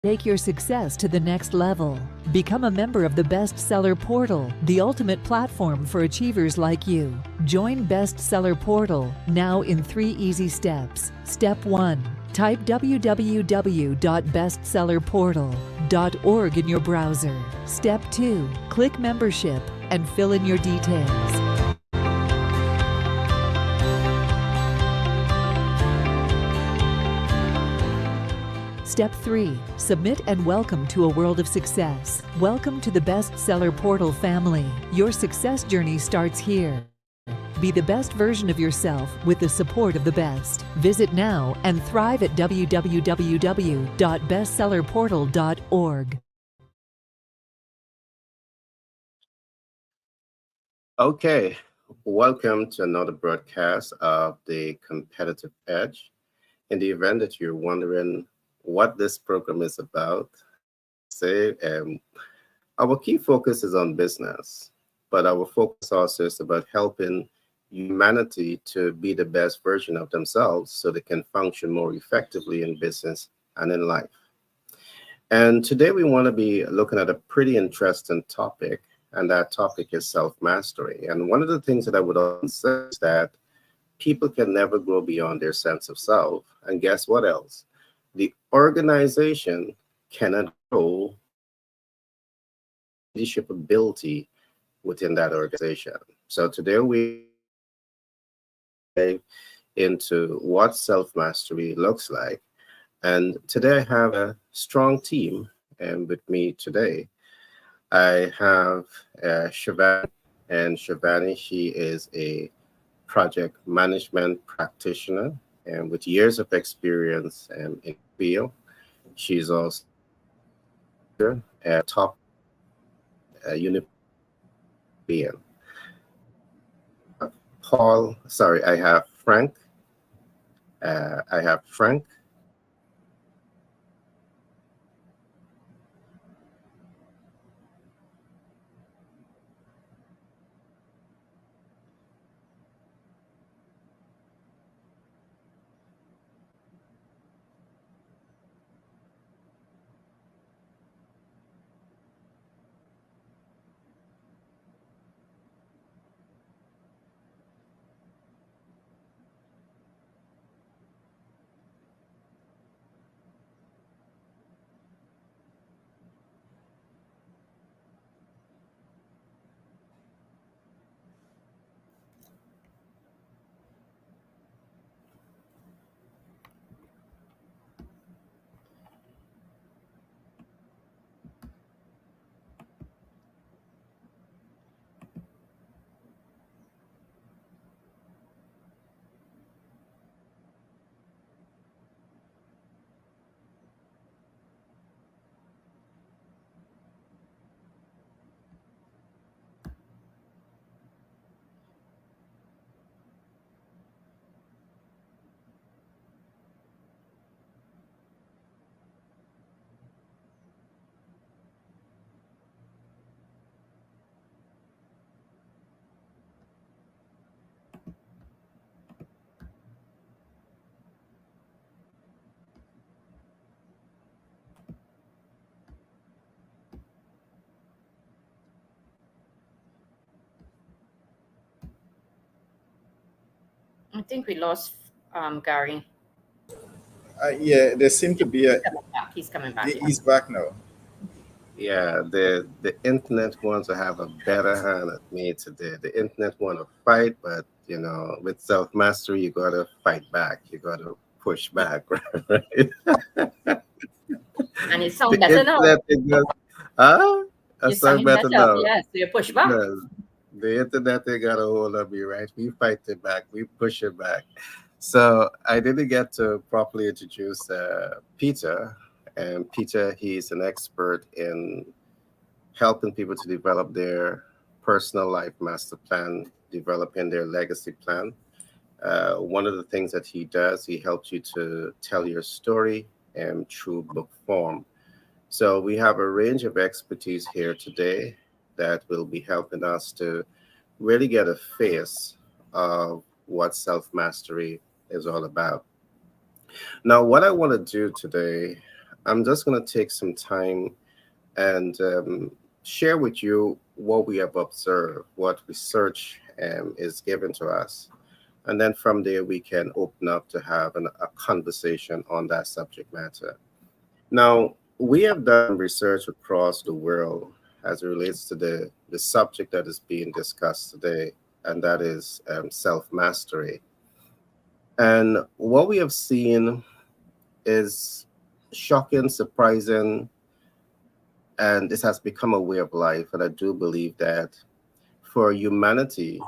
Take your success to the next level. Become a member of the Bestseller Portal, the ultimate platform for achievers like you. Join Bestseller Portal now in 3 easy steps. Step 1. Type www.bestsellerportal.org in your browser. Step 2. Click Membership and fill in your details. Step 3. Submit and welcome to a world of success. Welcome to the Bestseller Portal family. Your success journey starts here. Be the best version of yourself with the support of the best. Visit now and thrive at www.bestsellerportal.org. Okay, welcome to another broadcast of The Competitive Edge. In the event that you're wondering what this program is about, our key focus is on business, but our focus also is about helping humanity to be the best version of themselves so they can function more effectively in business and in life. And today we want to be looking at a pretty interesting topic, and that topic is self-mastery. And one of the things that I would often say is that people can never grow beyond their sense of self. And guess what else? The organization cannot grow leadership ability within that organization. So today we dive into what self-mastery looks like. And today I have a strong team with me today. I have Shivani, and Shivani, she is a project management practitioner and with years of experience in field. She's also a top university. I have Frank. I have Frank. I think we lost Gary. Yeah, there seemed to be a. He's coming back. He's back now. Yeah, the internet wants to have a better hand at me today. The internet want to fight, but with self mastery, you gotta fight back. You gotta push back, right? And it sounds better now. I sound better now. Yes, you push back. Yes. The internet, they got a hold of me, right? We fight it back. We push it back. So I didn't get to properly introduce Peter. And Peter, he's an expert in helping people to develop their personal life master plan, developing their legacy plan. One of the things that he does, he helps you to tell your story through book form. So we have a range of expertise here today that will be helping us to really get a face of what self-mastery is all about. Now, what I want to do today, I'm just going to take some time and share with you what we have observed, what research is given to us. And then from there, we can open up to have a conversation on that subject matter. Now, we have done research across the world as it relates to the subject that is being discussed today, and that is self mastery. And what we have seen is shocking, surprising, and this has become a way of life. And I do believe that for humanity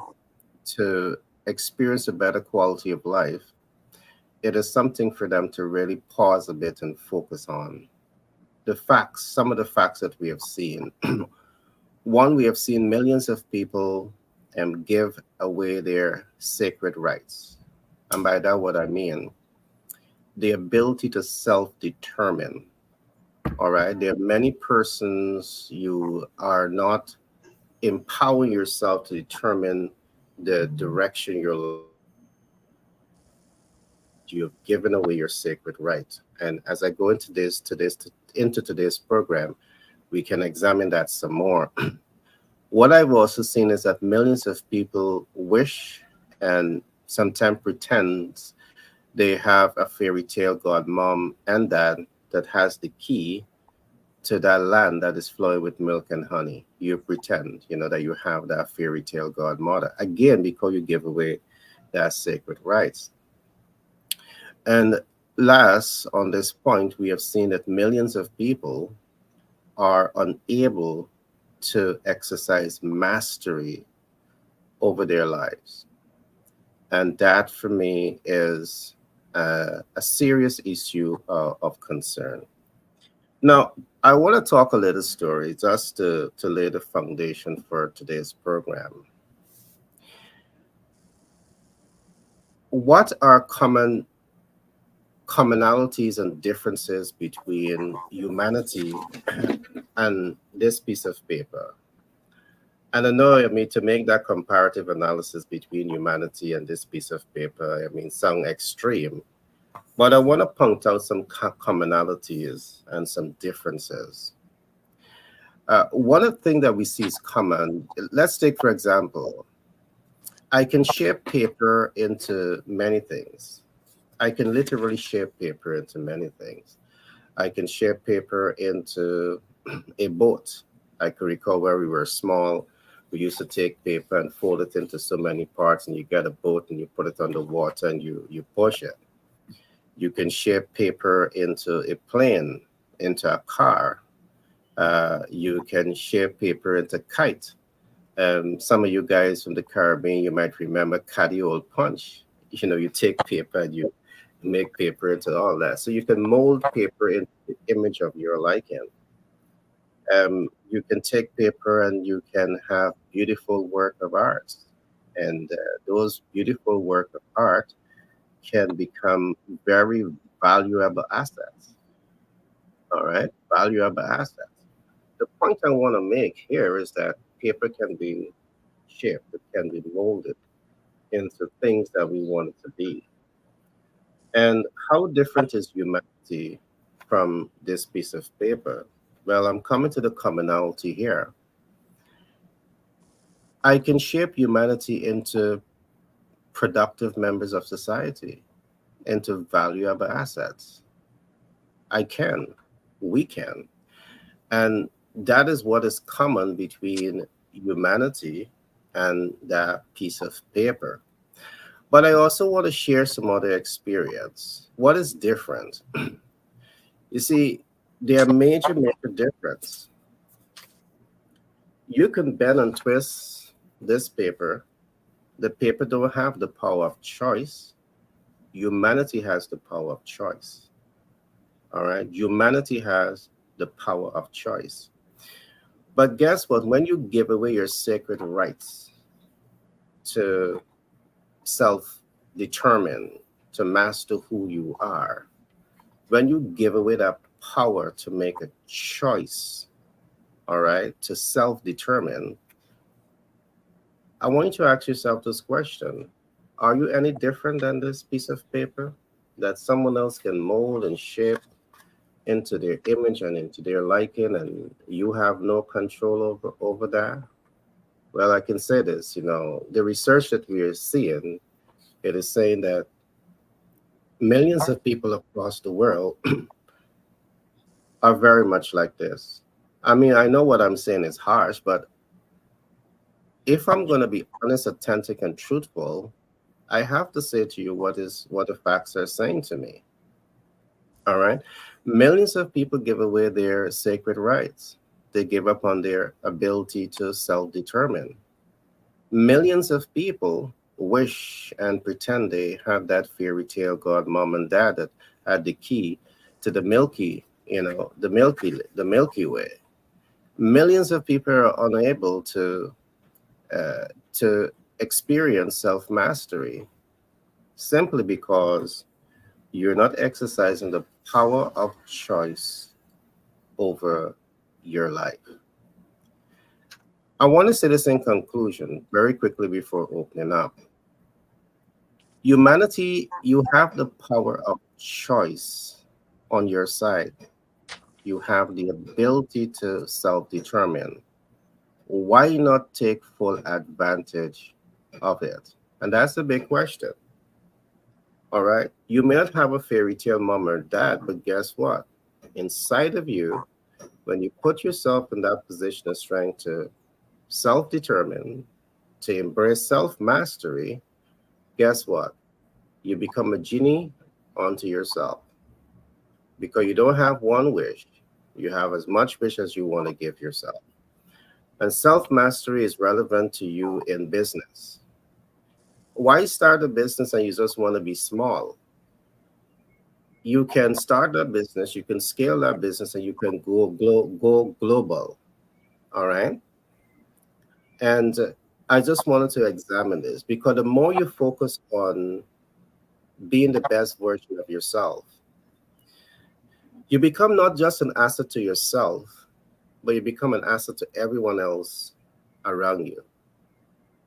to experience a better quality of life, it is something for them to really pause a bit and focus on. The facts, some of the facts that we have seen. One, we have seen millions of people give away their sacred rights. And by that, what I mean, the ability to self determine. All right. There are many persons you are not empowering yourself to determine the direction you have given away your sacred right. And as I go into today's program, we can examine that some more. What I've also seen is that millions of people wish and sometimes pretend they have a fairy tale god mom and dad that has the key to that land that is flowing with milk and honey. You pretend, that you have that fairy tale godmother. Again, because you give away that sacred rights. And last, on this point, we have seen that millions of people are unable to exercise mastery over their lives. And that, for me, is a serious issue of concern. Now, I want to talk a little story just to lay the foundation for today's program. What are commonalities and differences between humanity and this piece of paper? And I know, to make that comparative analysis between humanity and this piece of paper, sound extreme. But I want to point out some commonalities and some differences. One of the things that we see is common. Let's take, for example, I can shape paper into many things. I can literally shape paper into many things. I can shape paper into a boat. I can recall where we were small, we used to take paper and fold it into so many parts, and you get a boat and you put it on the water and you push it. You can shape paper into a plane, into a car. You can shape paper into kite. Some of you guys from the Caribbean, you might remember Caddy Old Punch. You take paper and you make paper into all that. So you can mold paper into the image of your liking. You can take paper and you can have beautiful work of art. And those beautiful work of art can become very valuable assets. All right, valuable assets. The point I want to make here is that paper can be shaped, it can be molded into things that we want it to be. And how different is humanity from this piece of paper? Well, I'm coming to the commonality here. I can shape humanity into productive members of society, into valuable assets. I can, we can. And that is what is common between humanity and that piece of paper. But I also want to share some other experience. What is different? You see, there are major difference. You can bend and twist this paper. The paper don't have the power of choice. Humanity has the power of choice. All right, humanity has the power of choice. But guess what? When you give away your sacred rights to self-determine, to master who you are, when you give away that power to make a choice, all right, to self-determine, I want you to ask yourself this question. Are you any different than this piece of paper that someone else can mold and shape into their image and into their liking, and you have no control over that. Well, I can say this, the research that we are seeing, it is saying that millions of people across the world are very much like this. I mean, I know what I'm saying is harsh, but if I'm going to be honest, authentic, and truthful, I have to say to you what the facts are saying to me. All right. Millions of people give away their sacred rights. They give up on their ability to self-determine. Millions of people wish and pretend they have that fairy tale god mom and dad that had the key to the Milky Way. Millions of people are unable to experience self-mastery simply because you're not exercising the power of choice over your life. I want to say this in conclusion very quickly before opening up. Humanity, you have the power of choice on your side. You have the ability to self-determine. Why not take full advantage of it? And that's a big question. All right. You may not have a fairy tale mom or dad, but guess what? Inside of you, when you put yourself in that position of strength to self-determine, to embrace self-mastery, guess what? You become a genie unto yourself. Because you don't have one wish. You have as much wish as you want to give yourself. And self-mastery is relevant to you in business. Why start a business and you just want to be small? You can start a business, you can scale that business, and you can go global. All right? And I just wanted to examine this because the more you focus on being the best version of yourself, you become not just an asset to yourself, but you become an asset to everyone else around you.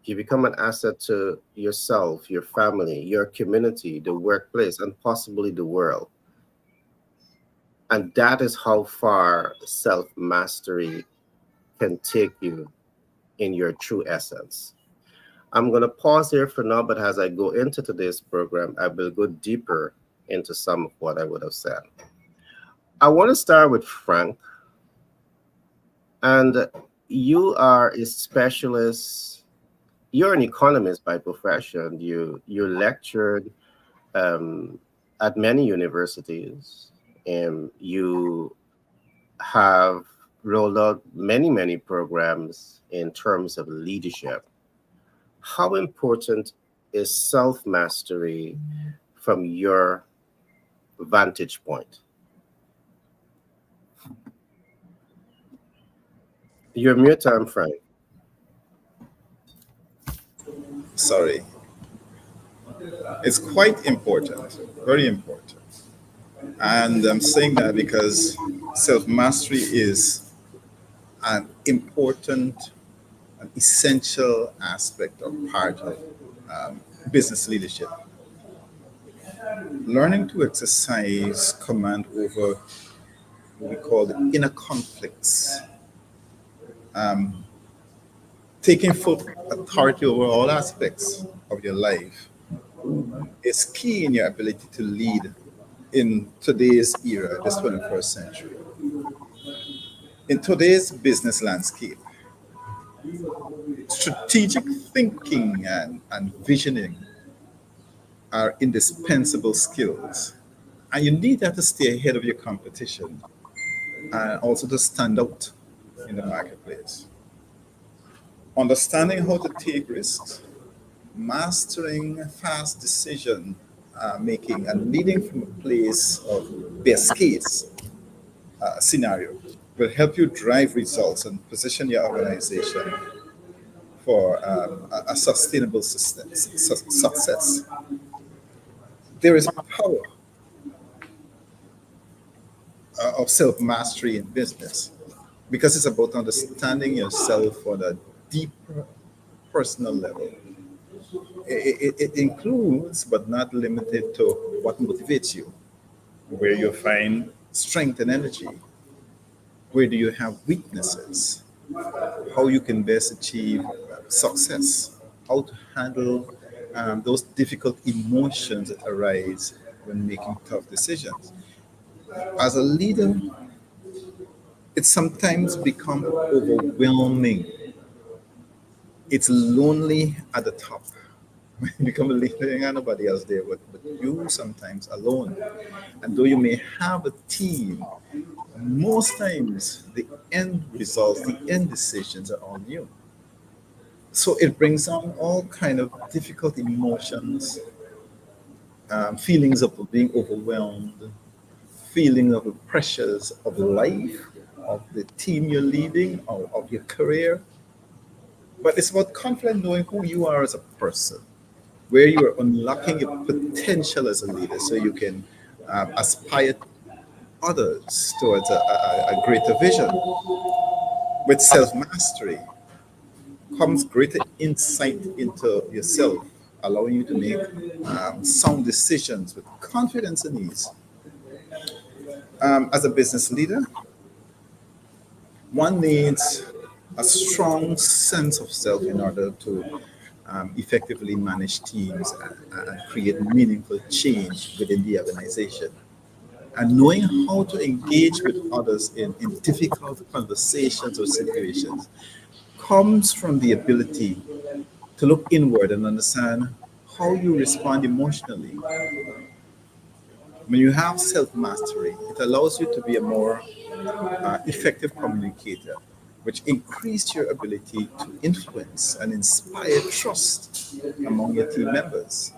You become an asset to yourself, your family, your community, the workplace, and possibly the world. And that is how far self-mastery can take you in your true essence. I'm going to pause here for now, but as I go into today's program, I will go deeper into some of what I would have said. I want to start with Frank. And you are a specialist. You're an economist by profession. You lectured at many universities, and you have rolled out many programs in terms of leadership. How important is self-mastery from your vantage point? You're mute, time, Frank. Sorry. It's quite important, very important. And I'm saying that because self-mastery is an important, an essential aspect or part of business leadership. Learning to exercise command over what we call the inner conflicts, taking full authority over all aspects of your life is key in your ability to lead in today's era, this 21st century. In today's business landscape, strategic thinking and visioning are indispensable skills. And you need that to stay ahead of your competition and also to stand out in the marketplace. Understanding how to take risks, mastering fast decision making, and leading from a place of best case scenario will help you drive results and position your organization for a sustainable success. There is power of self-mastery in business because it's about understanding yourself on a deeper personal level. It includes, but not limited to, what motivates you, where you find strength and energy? Where do you have weaknesses? How you can best achieve success? How to handle those difficult emotions that arise when making tough decisions? As a leader, it sometimes becomes overwhelming. It's lonely at the top. When you become a leader, there ain't nobody else there, but you sometimes alone. And though you may have a team, most times the end results, the end decisions are on you. So it brings on all kind of difficult emotions, feelings of being overwhelmed, feeling of the pressures of life, of the team you're leading, of your career. But it's about confident knowing who you are as a person, where you are unlocking your potential as a leader so you can aspire others towards a greater vision. With self mastery comes greater insight into yourself, allowing you to make sound decisions with confidence and ease. As a business leader, one needs a strong sense of self in order to effectively manage teams and create meaningful change within the organization. And knowing how to engage with others in difficult conversations or situations comes from the ability to look inward and understand how you respond emotionally. When you have self mastery, it allows you to be a more effective communicator, which increase your ability to influence and inspire trust among your team members,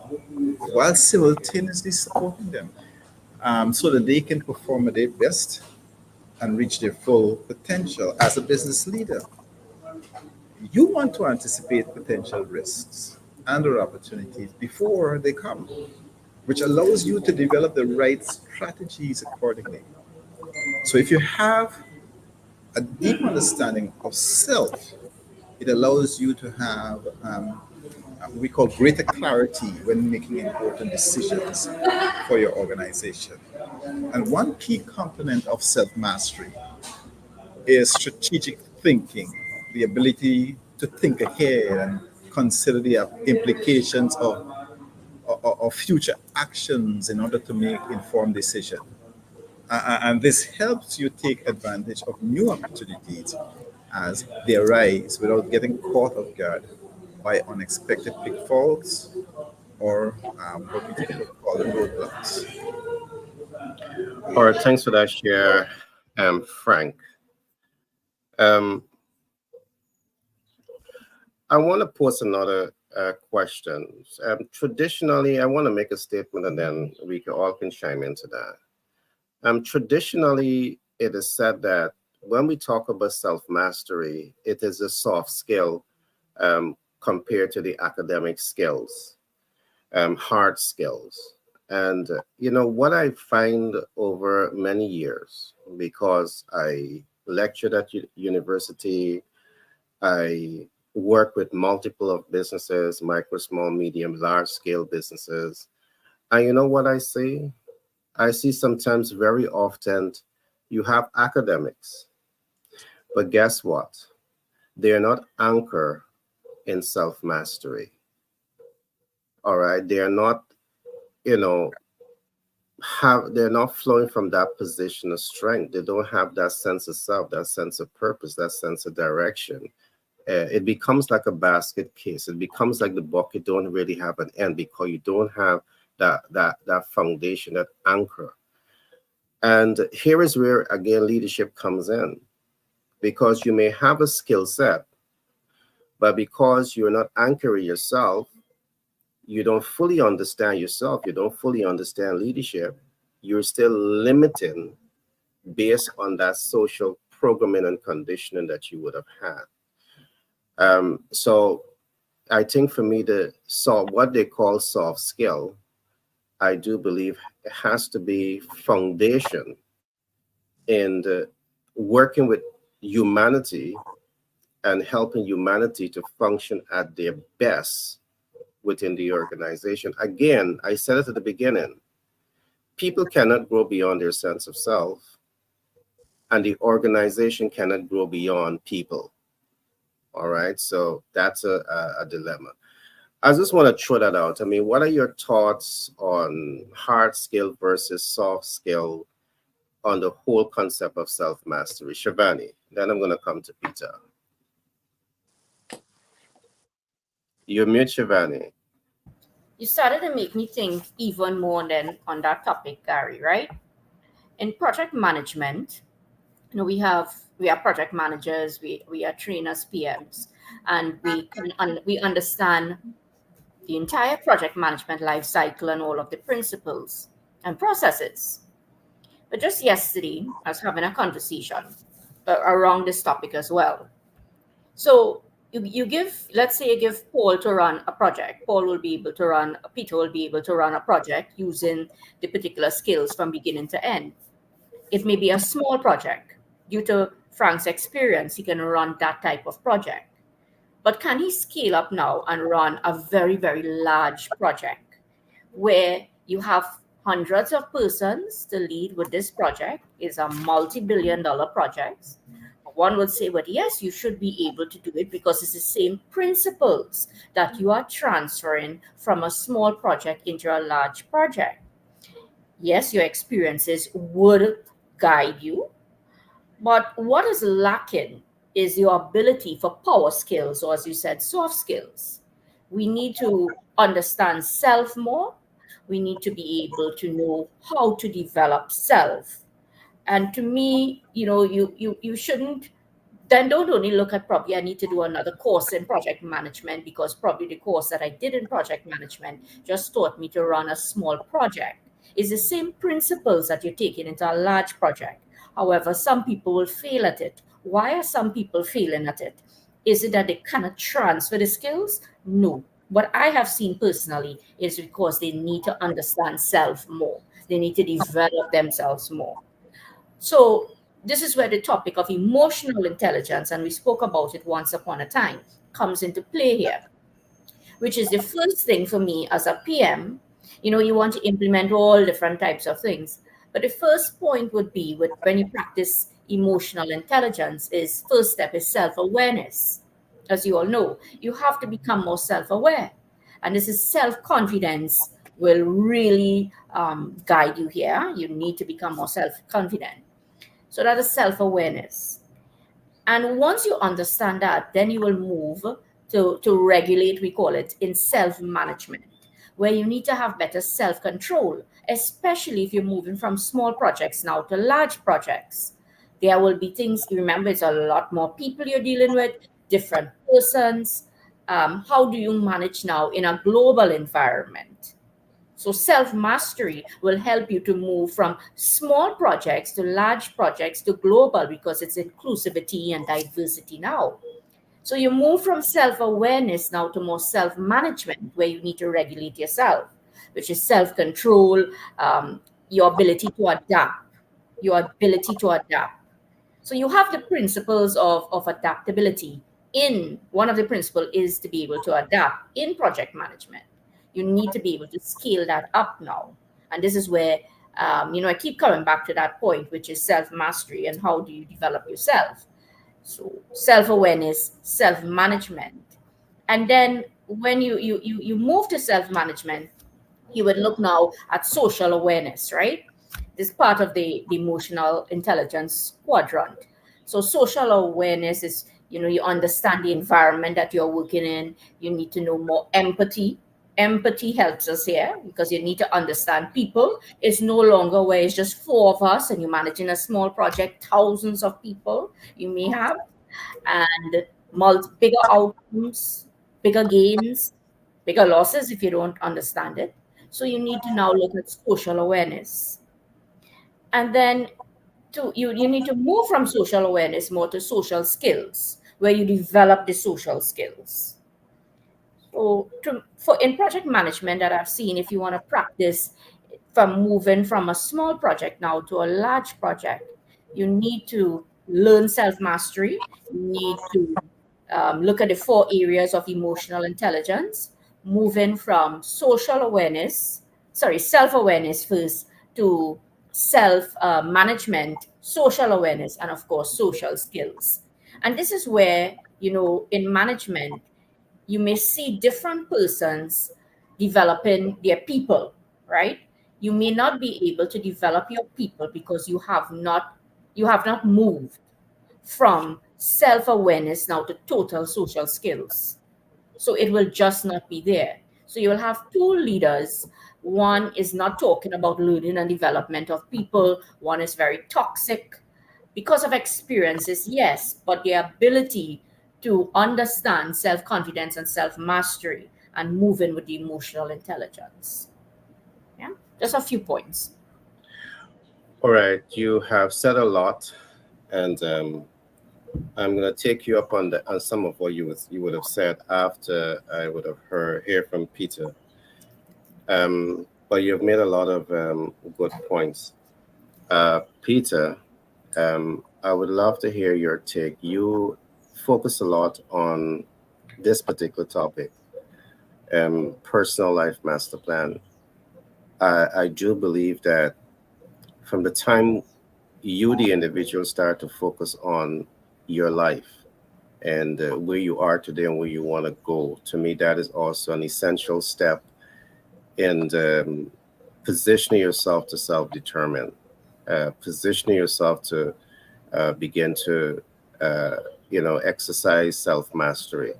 while simultaneously supporting them so that they can perform at their best and reach their full potential. As a business leader, you want to anticipate potential risks and or opportunities before they come, which allows you to develop the right strategies accordingly. So if you have a deep understanding of self, it allows you to have what we call greater clarity when making important decisions for your organization. And one key component of self mastery is strategic thinking, the ability to think ahead and consider the implications of future actions in order to make informed decisions. And this helps you take advantage of new opportunities as they arise without getting caught off guard by unexpected pitfalls or what we typically call roadblocks. All right, thanks for that share, Frank. Um, I want to pose another question. Traditionally, I want to make a statement and then we all can chime into that. Traditionally, it is said that when we talk about self-mastery, it is a soft skill compared to the academic skills, hard skills. And, what I find over many years, because I lectured at university, I work with multiple of businesses, micro, small, medium, large scale businesses. And you know what I see? I see sometimes very often you have academics, but guess what? They're not anchored in self-mastery. All right. They're not, they're not flowing from that position of strength. They don't have that sense of self, that sense of purpose, that sense of direction. It becomes like a basket case. It becomes like the bucket don't really have an end because you don't have that foundation, that anchor. And here is where, again, leadership comes in, because you may have a skill set, but because you're not anchoring yourself, you don't fully understand yourself, you don't fully understand leadership, you're still limiting based on that social programming and conditioning that you would have had. So I think for me, what they call soft skill, I do believe it has to be foundation in working with humanity and helping humanity to function at their best within the organization. Again, I said it at the beginning, people cannot grow beyond their sense of self and the organization cannot grow beyond people. All right, so that's a dilemma. I just want to throw that out. I mean, what are your thoughts on hard skill versus soft skill on the whole concept of self-mastery? Shivani, then I'm going to come to Peter. You mute, Shivani. You started to make me think even more than on that topic, Gary, right? In project management, we are project managers, we are trainers, PMs, and we understand the entire project management life cycle and all of the principles and processes. But just yesterday, I was having a conversation around this topic as well. So let's say you give Paul to run a project. Peter will be able to run a project using the particular skills from beginning to end. It may be a small project. Due to Frank's experience, he can run that type of project. But can he scale up now and run a very, very large project where you have hundreds of persons to lead with this project? Is a multi-billion-dollar project. One would say, but yes, you should be able to do it because it's the same principles that you are transferring from a small project into a large project. Yes, your experiences would guide you, but what is lacking is your ability for power skills, or as you said, soft skills. We need to understand self more. We need to be able to know how to develop self. And to me, you shouldn't, then don't only look at probably I need to do another course in project management because probably the course that I did in project management just taught me to run a small project. It's the same principles that you're taking into a large project. However, some people will fail at it. Why are some people failing at it? Is it that they cannot transfer the skills? No. What I have seen personally is because they need to understand self more. They need to develop themselves more. So this is where the topic of emotional intelligence, and we spoke about it once upon a time, comes into play here, which is the first thing for me as a PM. You want to implement all different types of things. But the first point would be when you practice emotional intelligence is first step is self-awareness. As you all know, you have to become more self-aware. And this is self-confidence will really guide you here. You need to become more self-confident. So that is self-awareness. And once you understand that, then you will move to regulate, we call it, in self-management, where you need to have better self-control, especially if you're moving from small projects now to large projects. There will be things, remember, it's a lot more people you're dealing with, different persons. How do you manage now in a global environment? So self-mastery will help you to move from small projects to large projects to global because it's inclusivity and diversity now. So you move from self-awareness now to more self-management where you need to regulate yourself, which is self-control, your ability to adapt. So you have the principles of adaptability. One of the principles is to be able to adapt in project management. You need to be able to scale that up now. And this is where, I keep coming back to that point, which is self-mastery and how do you develop yourself. So self-awareness, self-management. And then when you move to self-management, you would look now at social awareness, right? This part of the emotional intelligence quadrant. So social awareness is, you understand the environment that you're working in. You need to know more empathy. Empathy helps us here because you need to understand people. It's no longer where it's just 4 of us and you're managing a small project, thousands of people you may have, and bigger outcomes, bigger gains, bigger losses if you don't understand it. So you need to now look at social awareness. And then you need to move from social awareness more to social skills, where you develop the social skills. So in project management that I've seen, if you want to practice from moving from a small project now to a large project, you need to learn self-mastery. You need to look at the 4 areas of emotional intelligence, moving from self-awareness first to self-management social awareness, and of course, social skills. And this is where, in management, you may see different persons developing their people, right? You may not be able to develop your people because you have not moved from self-awareness now to total social skills. So it will just not be there. So you will have two leaders. One is not talking about learning and development of people. One is very toxic because of experiences, yes, but the ability to understand self-confidence and self-mastery and move in with the emotional intelligence. Yeah, just a few points. All right, you have said a lot, and I'm gonna take you up on some of what you would have said after I would have hear from Peter. But you've made a lot of good points. Peter, I would love to hear your take. You focus a lot on this particular topic, personal life master plan. I do believe that from the time you, the individual, start to focus on your life and where you are today and where you want to go, to me, that is also an essential step in positioning yourself to self-determine, positioning yourself to begin to, exercise self-mastery.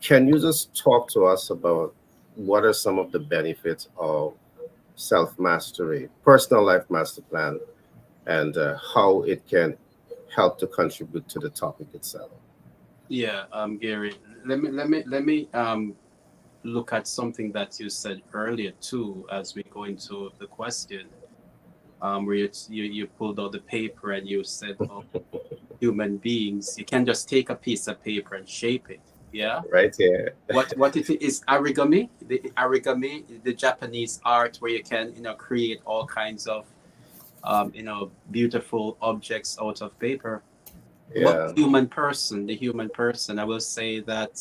Can you just talk to us about what are some of the benefits of self-mastery, personal life master plan, and how it can help to contribute to the topic itself? Yeah, Gary, let me look at something that you said earlier too, as we go into the question, where you pulled out the paper and you said, oh, human beings, you can just take a piece of paper and shape it. Yeah. Right here. What it is origami? The Japanese art where you can create all kinds of beautiful objects out of paper. Yeah. What the human person, I will say that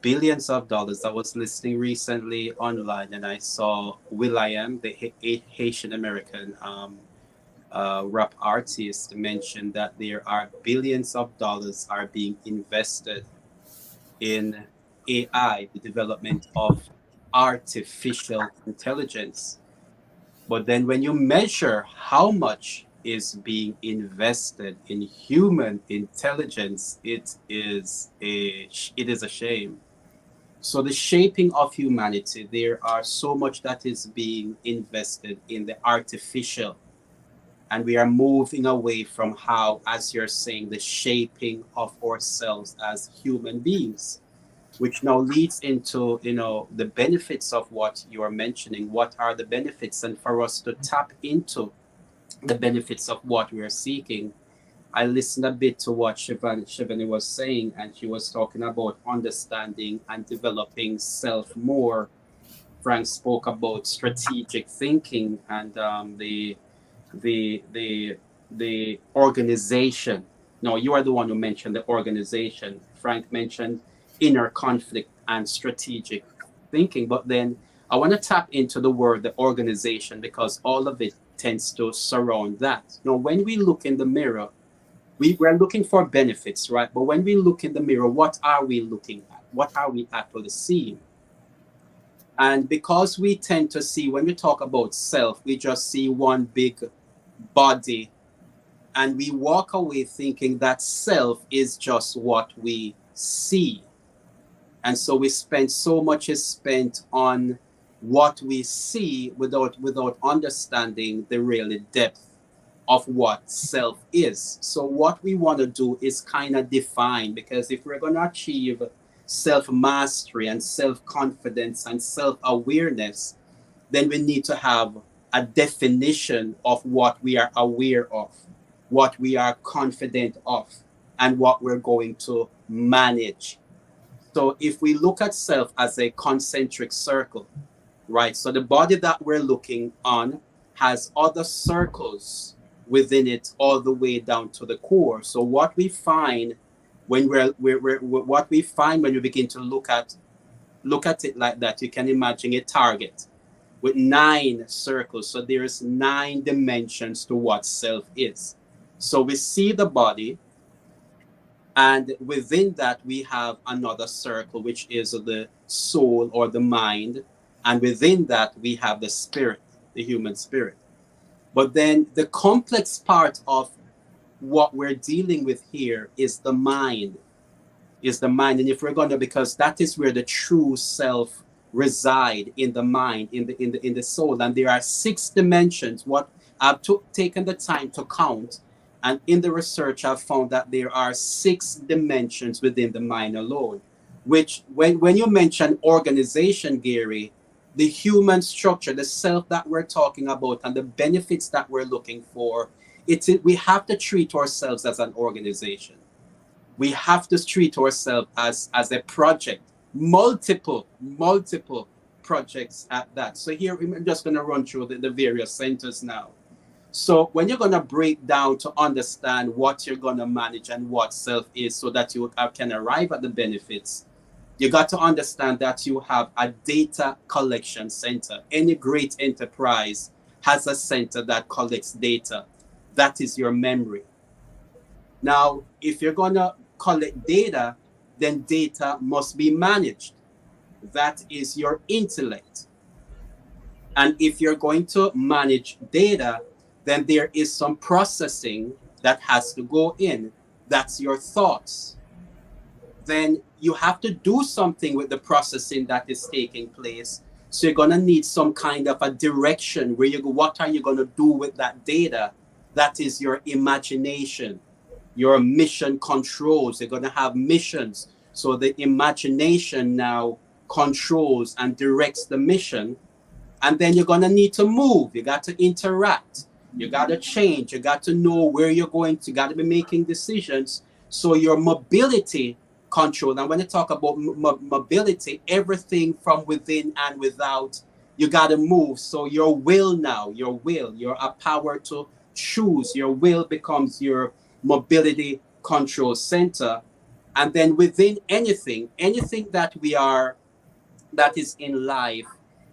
billions of dollars. I was listening recently online and I saw will.i.am, the Haitian American rap artist, mentioned that there are billions of dollars are being invested in AI, the development of artificial intelligence. But then when you measure how much is being invested in human intelligence, it is a shame. So the shaping of humanity, there are so much that is being invested in the artificial. And we are moving away from how, as you're saying, the shaping of ourselves as human beings, which now leads into, the benefits of what you are mentioning. What are the benefits? And for us to tap into the benefits of what we are seeking, I listened a bit to what Shivani was saying, and she was talking about understanding and developing self more. Frank spoke about strategic thinking and the organization. No, you are the one who mentioned the organization. Frank mentioned inner conflict and strategic thinking. But then I want to tap into the word the organization, because all of it tends to surround that. Now, when we look in the mirror, we're looking for benefits, right? But when we look in the mirror, what are we looking at? What are we actually seeing? And because we tend to see, when we talk about self, we just see one big body, and we walk away thinking that self is just what we see. And so we spend so much is spent on what we see without understanding the real depth of what self is. So what we want to do is kind of define, because if we're going to achieve self-mastery and self-confidence and self-awareness, then we need to have a definition of what we are aware of, what we are confident of, and what we're going to manage. So if we look at self as a concentric circle, right? So the body that we're looking on has other circles within it all the way down to the core. So what we find when what we find when we begin to look at it like that, you can imagine a target. with 9 circles. So there's 9 dimensions to what self is. So we see the body, and within that we have another circle, which is the soul or the mind, and within that we have the spirit, the human spirit. But then the complex part of what we're dealing with here is the mind. And if we're going to, because that is where the true self reside, in the mind, in the soul. And there are 6 dimensions. What I've taken the time to count, and in the research I've found that there are 6 dimensions within the mind alone, which when you mention organization, Gary, the human structure, the self that we're talking about, and the benefits that we're looking for, we have to treat ourselves as an organization. We have to treat ourselves as a project, multiple projects at that. So here I'm just going to run through the various centers now. So when you're going to break down to understand what you're going to manage and what self is, so that you can arrive at the benefits, you got to understand that you have a data collection center. Any great enterprise has a center that collects data. That is your memory. Now, if you're going to collect data, then data must be managed. That is your intellect. And if you're going to manage data, then there is some processing that has to go in. That's your thoughts. Then you have to do something with the processing that is taking place. So you're going to need some kind of a direction where you go, what are you going to do with that data? That is your imagination. Your mission controls. You're going to have missions. So the imagination now controls and directs the mission. And then you're going to need to move. You got to interact. You got to change. You got to know where you're going to. You got to be making decisions. So your mobility control. And when you talk about mobility, everything from within and without, you got to move. So your will now, you're a power to choose. Your will becomes your mobility control center. And then within anything that is in life,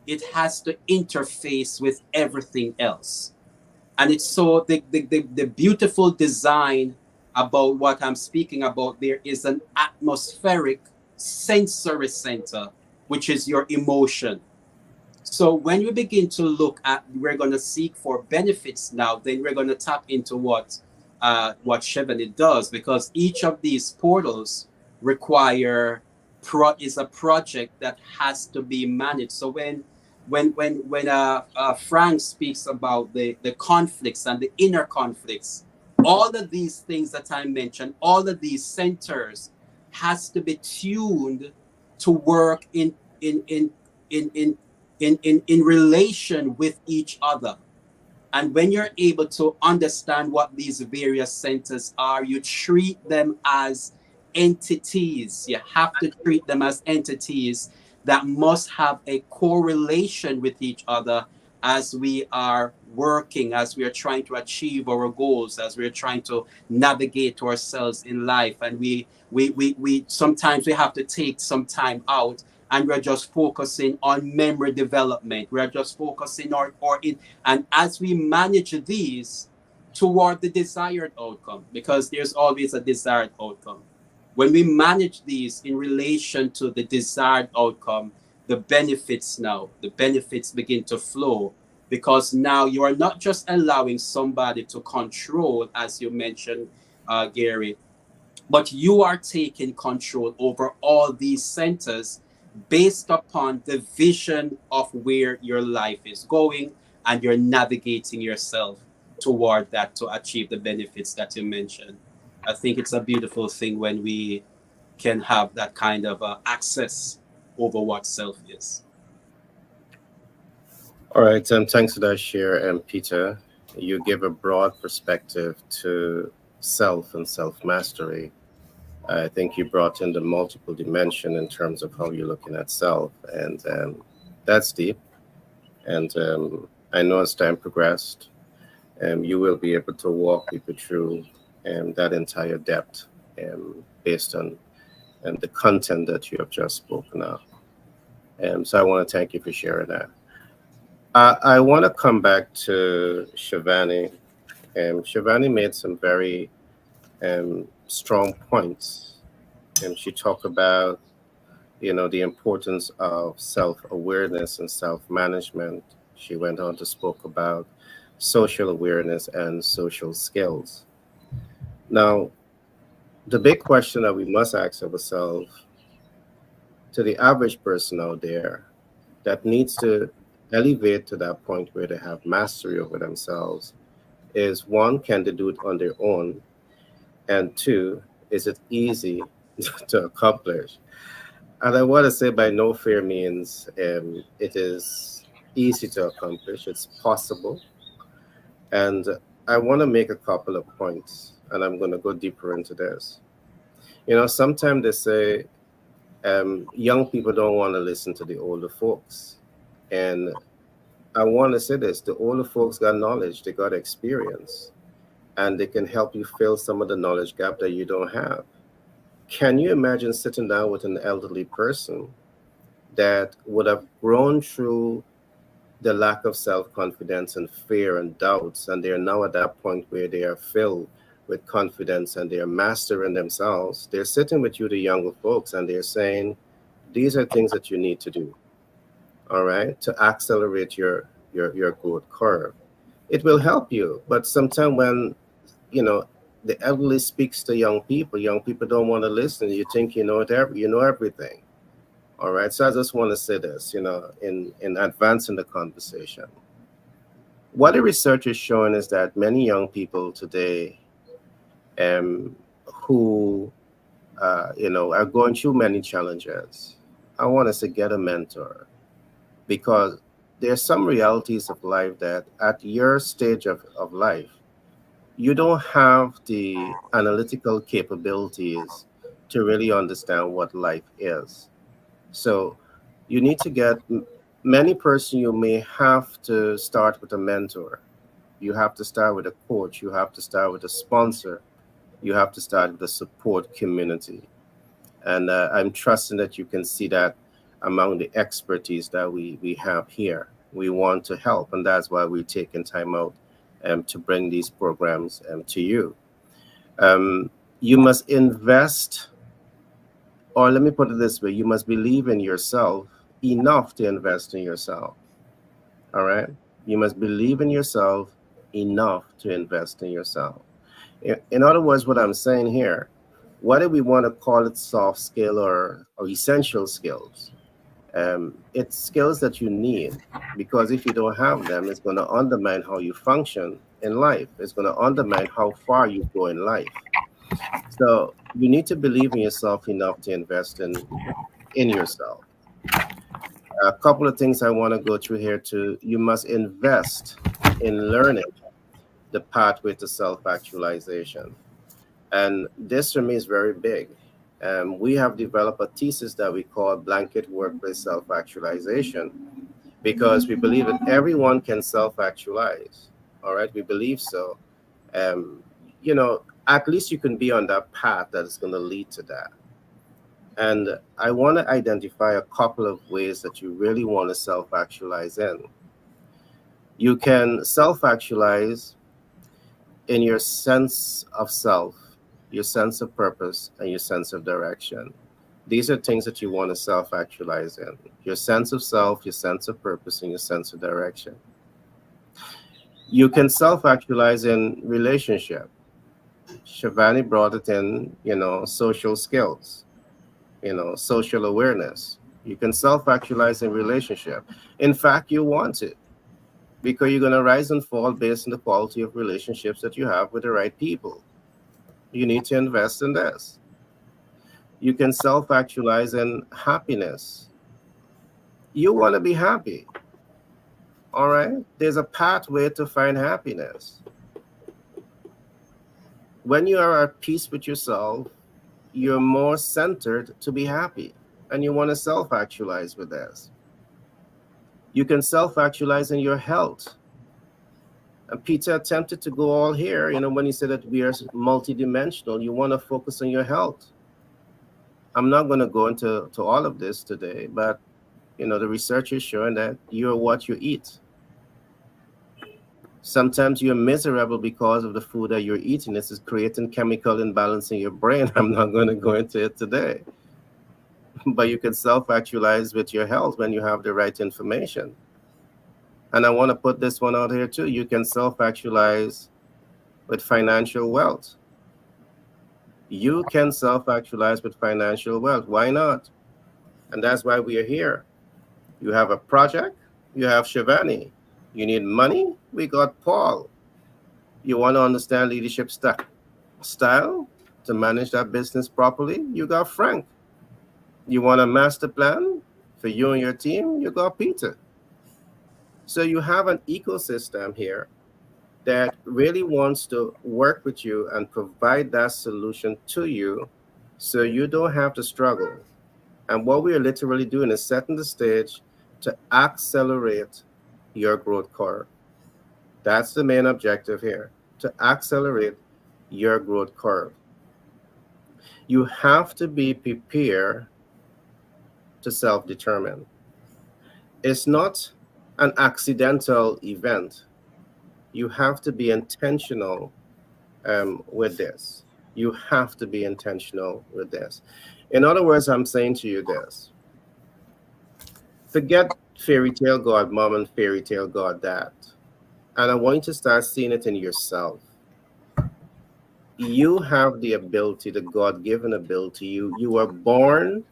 it has to interface with everything else. And it's so the beautiful design about what I'm speaking about. There is an atmospheric sensory center, which is your emotion. So when we begin to look at, we're going to seek for benefits now, then we're going to tap into what Chevrolet does, because each of these portals is a project that has to be managed. So when Frank speaks about the conflicts and the inner conflicts, all of these things that I mentioned, all of these centers has to be tuned to work in relation with each other. And when you're able to understand what these various centers are, you treat them as entities. You have to treat them as entities that must have a correlation with each other as we are working, as we are trying to achieve our goals, as we are trying to navigate ourselves in life. And we sometimes we have to take some time out, and we're just focusing on memory development. We're just focusing and as we manage these toward the desired outcome, because there's always a desired outcome. When we manage these in relation to the desired outcome, the benefits begin to flow, because now you are not just allowing somebody to control, as you mentioned, Gary, but you are taking control over all these centers based upon the vision of where your life is going, and you're navigating yourself toward that to achieve the benefits that you mentioned. I think it's a beautiful thing when we can have that kind of access over what self is. All right, thanks for that share, Peter. You give a broad perspective to self and self-mastery. I think you brought in the multiple dimension in terms of how you're looking at self, and that's deep. And I know as time progressed, you will be able to walk people through that entire depth based on the content that you have just spoken of. So I want to thank you for sharing that. I want to come back to Shivani. Shivani made some very strong points, and she talked about the importance of self-awareness and self-management. She went on to spoke about social awareness and social skills. Now, the big question that we must ask ourselves, to the average person out there that needs to elevate to that point where they have mastery over themselves, is one, can they do it on their own? And two, is it easy to accomplish? And I want to say by no fair means it is easy to accomplish. It's possible. And I want to make a couple of points, and I'm going to go deeper into this. Sometimes they say young people don't want to listen to the older folks. And I want to say this: the older folks got knowledge, they got experience, and they can help you fill some of the knowledge gap that you don't have. Can you imagine sitting down with an elderly person that would have grown through the lack of self-confidence and fear and doubts, and they're now at that point where they are filled with confidence and they're mastering themselves? They're sitting with you, the younger folks, and they're saying, these are things that you need to do, all right, to accelerate your growth curve. It will help you, but sometimes when you know the elderly speaks to young people don't want to listen. You think you know everything. All right. So I just want to say this, in advancing the conversation. What the research is showing is that many young people today who are going through many challenges, I want to say get a mentor, because there's some realities of life that at your stage of life, you don't have the analytical capabilities to really understand what life is. So you need to get many person. You may have to start with a mentor. You have to start with a coach. You have to start with a sponsor. You have to start with a support community. And I'm trusting that you can see that among the expertise that we have here. We want to help, and that's why we're taking time out to bring these programs to you. You must invest, or let me put it this way, you must believe in yourself enough to invest in yourself. All right? You must believe in yourself enough to invest in yourself. In other words, what I'm saying here, whether we want to call it soft skill or essential skills, it's skills that you need, because if you don't have them, it's going to undermine how you function in life. It's going to undermine how far you go in life. So you need to believe in yourself enough to invest in yourself. A couple of things I want to go through here too. You must invest in learning the pathway to self-actualization. And this for me is very big. We have developed a thesis that we call blanket workplace self-actualization, because we believe that everyone can self-actualize. All right, we believe so. At least you can be on that path that is going to lead to that. And I want to identify a couple of ways that you really want to self-actualize in. You can self-actualize in your sense of self, your sense of purpose, and your sense of direction. These are things that you want to self-actualize in: your sense of self, your sense of purpose, and your sense of direction. You can self-actualize in relationship. Shivani brought it in, social skills, social awareness. You can self-actualize in relationship. In fact, you want it, because you're going to rise and fall based on the quality of relationships that you have with the right people. You need to invest in this. You can self-actualize in happiness. You want to be happy. All right? There's a pathway to find happiness. When you are at peace with yourself, you're more centered to be happy, and you want to self-actualize with this. You can self-actualize in your health. And Peter attempted to go all here, when he said that we are multidimensional. You want to focus on your health. I'm not going to go into all of this today, but the research is showing that you're what you eat. Sometimes you're miserable because of the food that you're eating. This is creating chemical imbalance in your brain. I'm not going to go into it today. But you can self-actualize with your health when you have the right information. And I want to put this one out here too. You can self-actualize with financial wealth. You can self-actualize with financial wealth. Why not? And that's why we are here. You have a project, you have Shivani. You need money, we got Paul. You want to understand leadership style to manage that business properly, you got Frank. You want a master plan for you and your team, you got Peter. So you have an ecosystem here that really wants to work with you and provide that solution to you so you don't have to struggle. And what we are literally doing is setting the stage to accelerate your growth curve. That's the main objective here, to accelerate your growth curve. You have to be prepared to self-determine. It's not an accidental event. You have to be intentional with this. You have to be intentional with this. In other words, I'm saying to you this. Forget fairy tale god mom and fairy tale god dad. And I want you to start seeing it in yourself. You have the ability, the God-given ability. You are born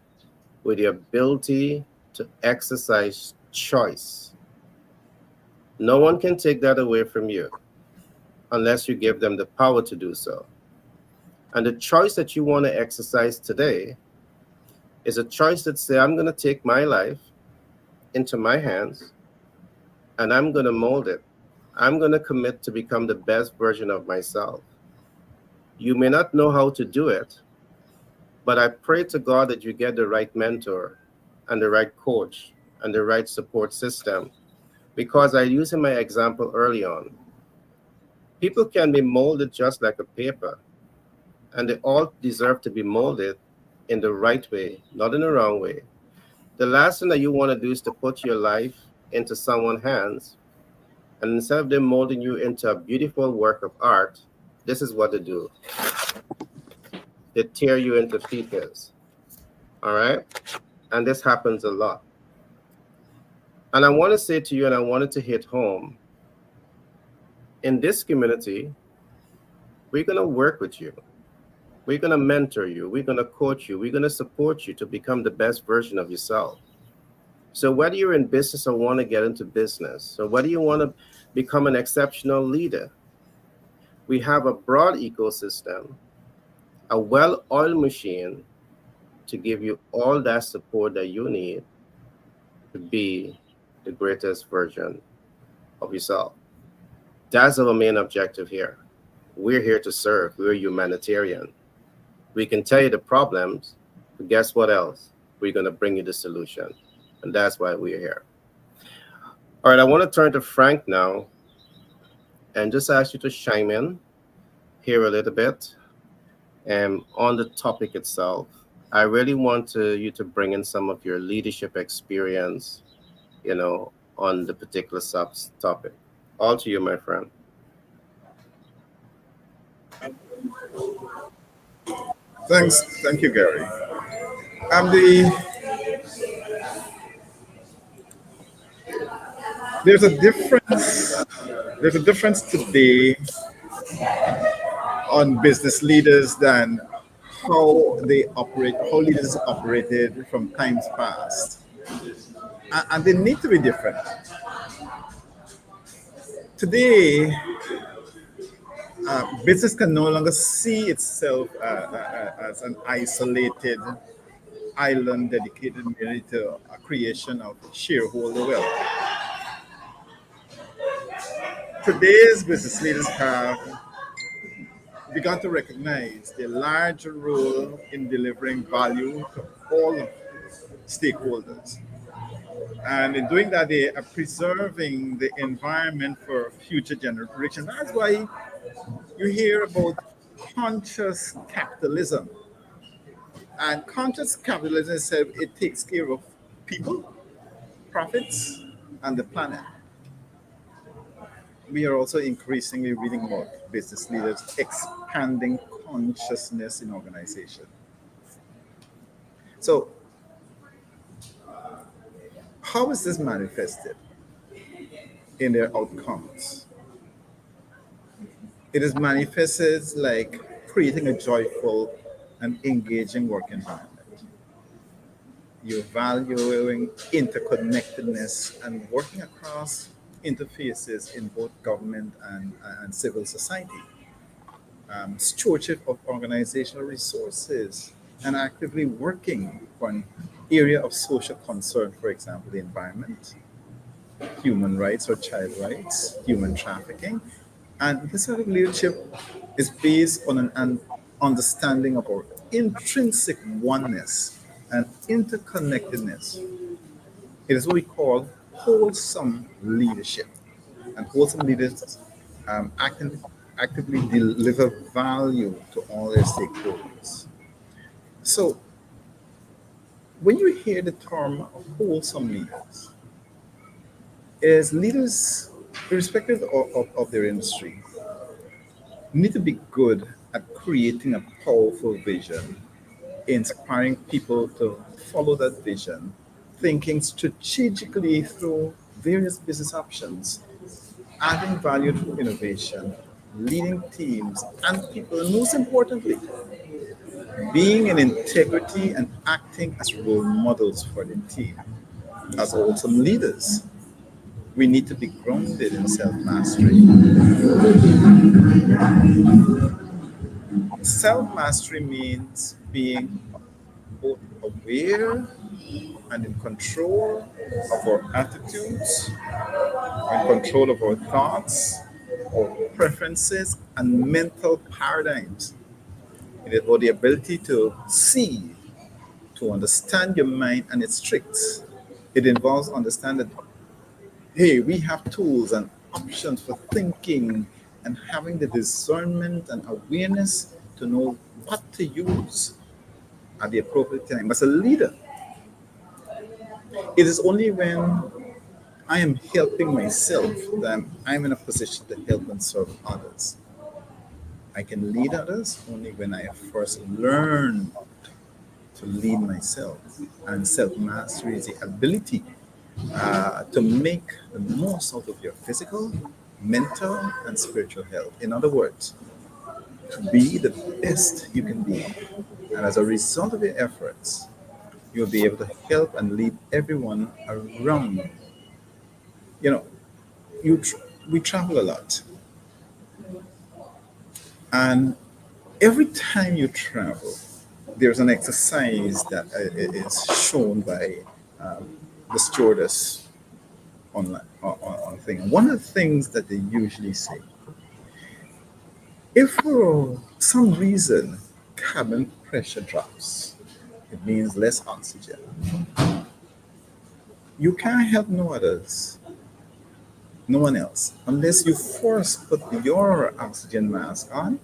with the ability to exercise choice. No one can take that away from you unless you give them the power to do so. And the choice that you want to exercise today is a choice that says, I'm going to take my life into my hands and I'm going to mold it. I'm going to commit to become the best version of myself. You may not know how to do it, but I pray to God that you get the right mentor and the right coach and the right support system. Because I used in my example early on, people can be molded just like a paper, and they all deserve to be molded in the right way, not in the wrong way. The last thing that you want to do is to put your life into someone's hands, and instead of them molding you into a beautiful work of art, this is what they do. They tear you into pieces. All right? And this happens a lot. And I want to say to you, and I wanted to hit home, in this community, we're going to work with you. We're going to mentor you. We're going to coach you. We're going to support you to become the best version of yourself. So whether you're in business or want to get into business, or whether you want to become an exceptional leader, we have a broad ecosystem, a well-oiled machine to give you all that support that you need to be the greatest version of yourself. That's our main objective here. We're here to serve. We're humanitarian. We can tell you the problems, but guess what else? We're going to bring you the solution. And that's why we're here. All right, I want to turn to Frank now and just ask you to chime in here a little bit on the topic itself. I really want you to bring in some of your leadership experience, on the particular topic. All to you, my friend. Thank you, Gary. There's a difference. There's a difference today on business leaders than how they operate, how leaders operated from times past, and they need to be different. Today, business can no longer see itself as an isolated island dedicated merely to a creation of shareholder wealth. Today's business leaders have begun to recognize the larger role in delivering value to all stakeholders. And in doing that, they are preserving the environment for future generations. That's why you hear about conscious capitalism. And conscious capitalism says it takes care of people, profits, and the planet. we are also increasingly reading about business leaders expanding consciousness in organization. So, how is this manifested in their outcomes? It is manifested like creating a joyful and engaging work environment. You're valuing interconnectedness and working across interfaces in both government and civil society. Stewardship of organizational resources, and actively working for an area of social concern, for example, the environment, human rights or child rights, human trafficking. And this sort of leadership is based on an understanding of our intrinsic oneness and interconnectedness. It is what we call wholesome leadership. And wholesome leaders actively deliver value to all their stakeholders. So, when you hear the term wholesome leaders, is leaders, irrespective of their industry, need to be good at creating a powerful vision, inspiring people to follow that vision, thinking strategically through various business options, adding value through innovation, leading teams and people, and most importantly, being in integrity and acting as role models for the team. As awesome leaders, we need to be grounded in self-mastery. Self-mastery means being both aware and in control of our attitudes, in control of our thoughts, our preferences, and mental paradigms. It is about the ability to see, to understand your mind and its tricks. It involves understanding, hey, we have tools and options for thinking and having the discernment and awareness to know what to use at the appropriate time. As a leader, it is only when I am helping myself that I'm in a position to help and serve others. I can lead others only when I have first learned to lead myself. And self mastery is the ability to make the most out of your physical, mental, and spiritual health. In other words, to be the best you can be. And as a result of your efforts, you'll be able to help and lead everyone around you. You know, we travel a lot. And every time you travel, there's an exercise that is shown by the stewardess on thing. And one of the things that they usually say, if for some reason cabin pressure drops, it means less oxygen. You can't help no one else, unless you first put your oxygen mask on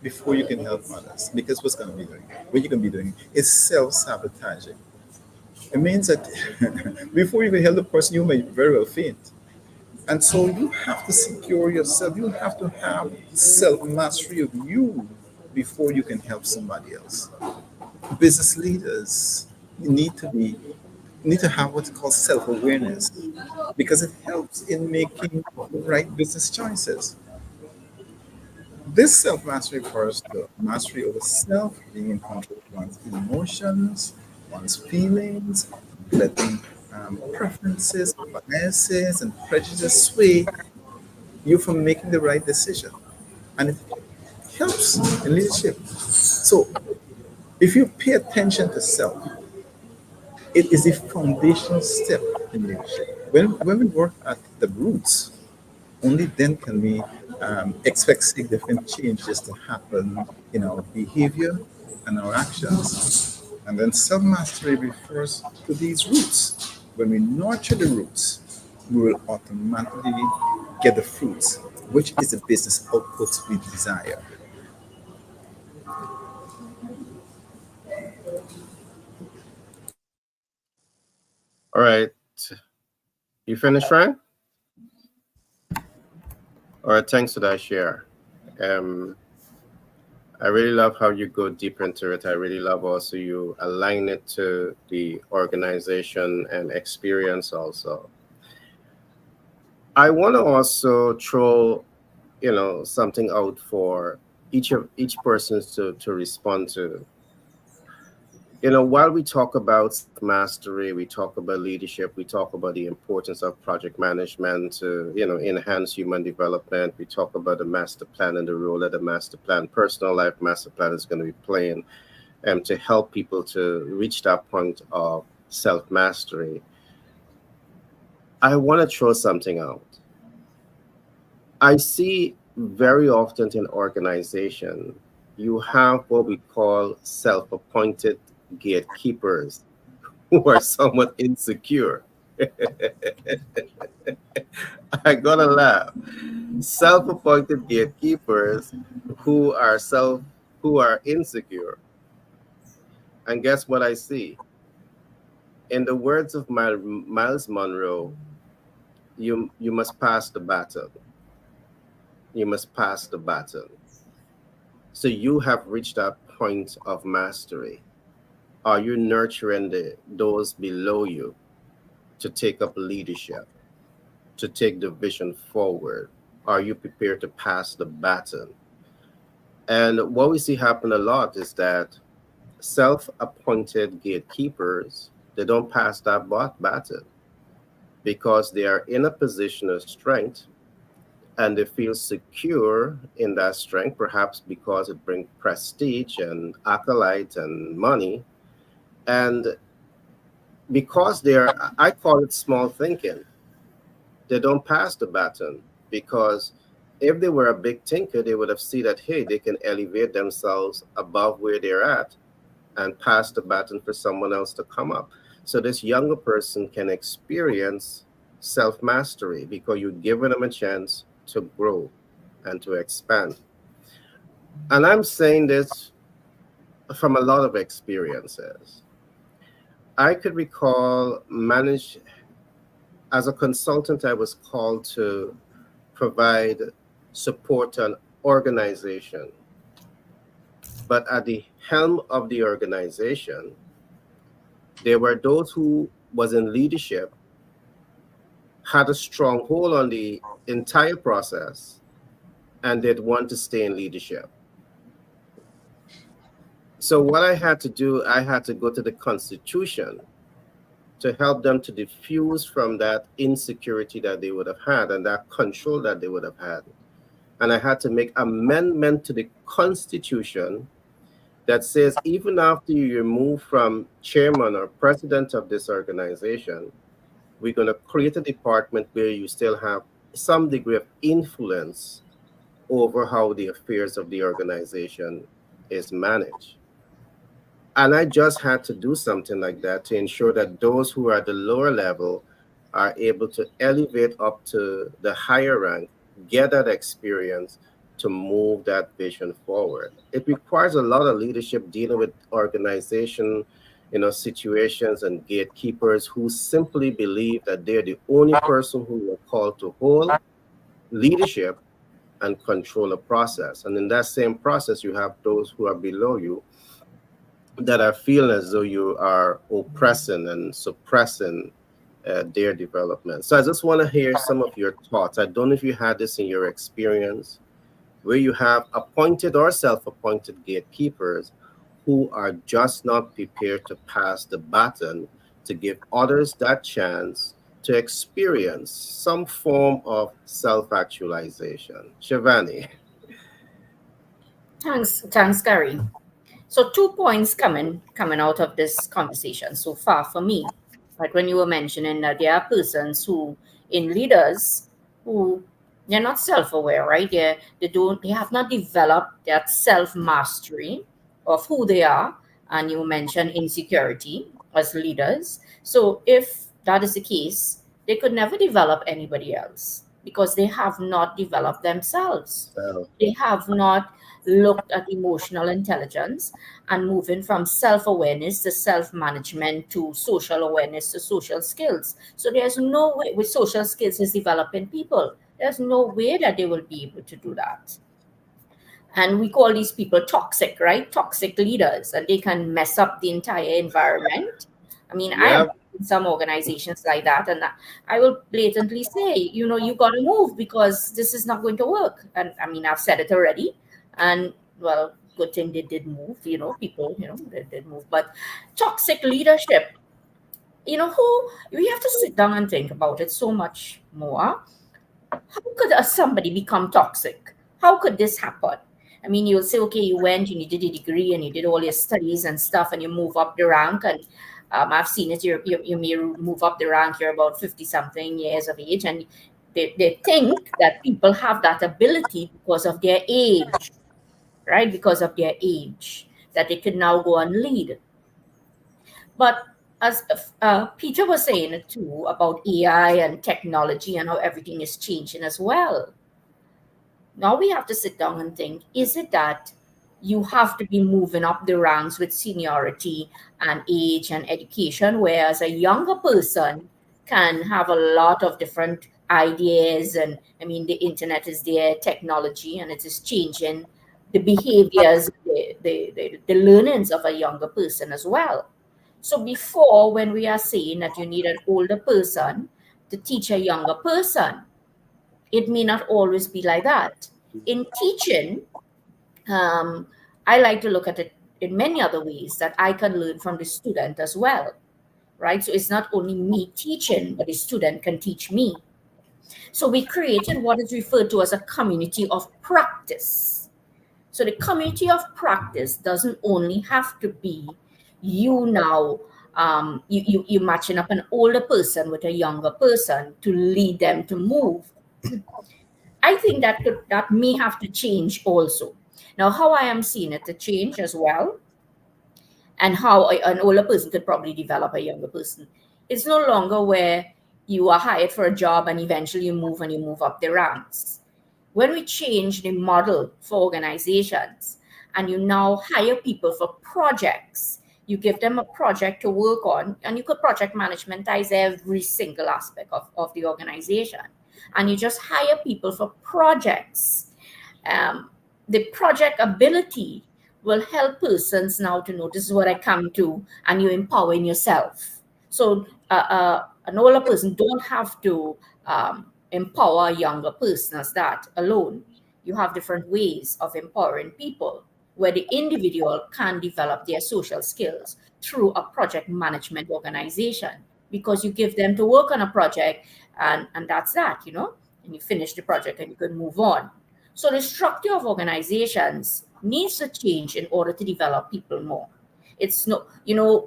before you can help others. Because what you can be doing is self-sabotaging. It means that before you can help the person, you may very well faint. And so you have to secure yourself. You have to have self-mastery of you before you can help somebody else. Business leaders need to have what's called self-awareness, because it helps in making right business choices. This self-mastery refers to mastery over self, being in control of one's emotions, one's feelings, letting preferences, biases, and prejudice sway you from making the right decision. And it helps in leadership. So if you pay attention to self, it is a foundational step in leadership. When we work at the roots, only then can we expect significant changes to happen in our behavior and our actions. And then self-mastery refers to these roots. When we nurture the roots, we will automatically get the fruits, which is the business outputs we desire. All right. You finished, Frank? All right, thanks for that share. Um, I really love how you go deep into it. I really love also you align it to the organization and experience also. I want to also throw, something out for each person to respond to. While we talk about mastery, we talk about leadership, we talk about the importance of project management to, enhance human development. We talk about the master plan and the role that the master plan, personal life master plan, is going to be playing to help people to reach that point of self mastery. I want to throw something out. I see very often in organization, you have what we call self-appointed gatekeepers who are somewhat insecure. I gotta laugh. Self-appointed gatekeepers who are insecure. And guess what I see? In the words of Miles Monroe, you must pass the baton. You must pass the baton. So you have reached that point of mastery. Are you nurturing those below you to take up leadership, to take the vision forward? Are you prepared to pass the baton? And what we see happen a lot is that self-appointed gatekeepers, they don't pass that baton because they are in a position of strength and they feel secure in that strength, perhaps because it brings prestige and acolyte and money. And because I call it small thinking, they don't pass the baton because if they were a big thinker, they would have seen that, hey, they can elevate themselves above where they're at and pass the baton for someone else to come up. So this younger person can experience self-mastery because you're giving them a chance to grow and to expand. And I'm saying this from a lot of experiences. I could recall as a consultant, I was called to provide support to an organization. But at the helm of the organization, there were those who was in leadership, had a strong hold on the entire process, and they'd want to stay in leadership. So what I had to do, I had to go to the Constitution to help them to diffuse from that insecurity that they would have had and that control that they would have had. And I had to make amendment to the Constitution that says even after you remove from chairman or president of this organization, we're going to create a department where you still have some degree of influence over how the affairs of the organization is managed. And I just had to do something like that to ensure that those who are at the lower level are able to elevate up to the higher rank, get that experience to move that vision forward. It requires a lot of leadership dealing with organization, situations and gatekeepers who simply believe that they're the only person who are called to hold leadership and control a process. And in that same process, you have those who are below you that are feeling as though you are oppressing and suppressing their development. So I just want to hear some of your thoughts. I don't know if you had this in your experience, where you have appointed or self-appointed gatekeepers who are just not prepared to pass the baton to give others that chance to experience some form of self-actualization. Shivani. Thanks, Gary. So 2 points coming out of this conversation so far for me. Like when you were mentioning that there are persons who, in leaders, who they're not self-aware, right? They have not developed that self-mastery of who they are. And you mentioned insecurity as leaders. So if that is the case, they could never develop anybody else because they have not developed themselves. So, They have not looked at emotional intelligence and moving from self-awareness to self-management to social awareness to social skills. So there's no way with social skills is developing people. There's no way that they will be able to do that. And we call these people toxic, right? Toxic leaders, and they can mess up the entire environment. I mean, I have Yeah, in some organizations like that, and I will blatantly say, you got to move because this is not going to work. And I mean, I've said it already, and well, good thing they did move. People, they did move. But toxic leadership, who we have to sit down and think about it so much more. How could somebody become toxic? How could this happen? I mean, you'll say, okay, you went and you did a degree and you did all your studies and stuff, and you move up the rank. And I've seen it. You may move up the rank. You're about 50 something years of age, and they think that people have that ability because of their age, right? Because of their age, that they could now go and lead. But as Peter was saying it too about AI and technology and how everything is changing as well. Now we have to sit down and think, is it that you have to be moving up the ranks with seniority and age and education, whereas a younger person can have a lot of different ideas? And I mean, the internet is there, technology, and it is changing the behaviors, the learnings of a younger person as well. So before, when we are saying that you need an older person to teach a younger person, it may not always be like that. In teaching, I like to look at it in many other ways that I can learn from the student as well, right? So it's not only me teaching, but the student can teach me. So we created what is referred to as a community of practice. So the community of practice doesn't only have to be you now, you matching up an older person with a younger person to lead them to move. I think that may have to change also. Now, how I am seeing it to change as well, and how an older person could probably develop a younger person. It's no longer where you are hired for a job and eventually you move up the ranks. When we change the model for organizations and you now hire people for projects, you give them a project to work on, and you could project managementize every single aspect of the organization. And you just hire people for projects. The project ability will help persons now to know this is what I come to, and you empowering yourself. So an older person don't have to empower a younger person as that alone. You have different ways of empowering people where the individual can develop their social skills through a project management organization, because you give them to work on a project, and that's that, and you finish the project and you can move on. So the structure of organizations needs to change in order to develop people more. It's no,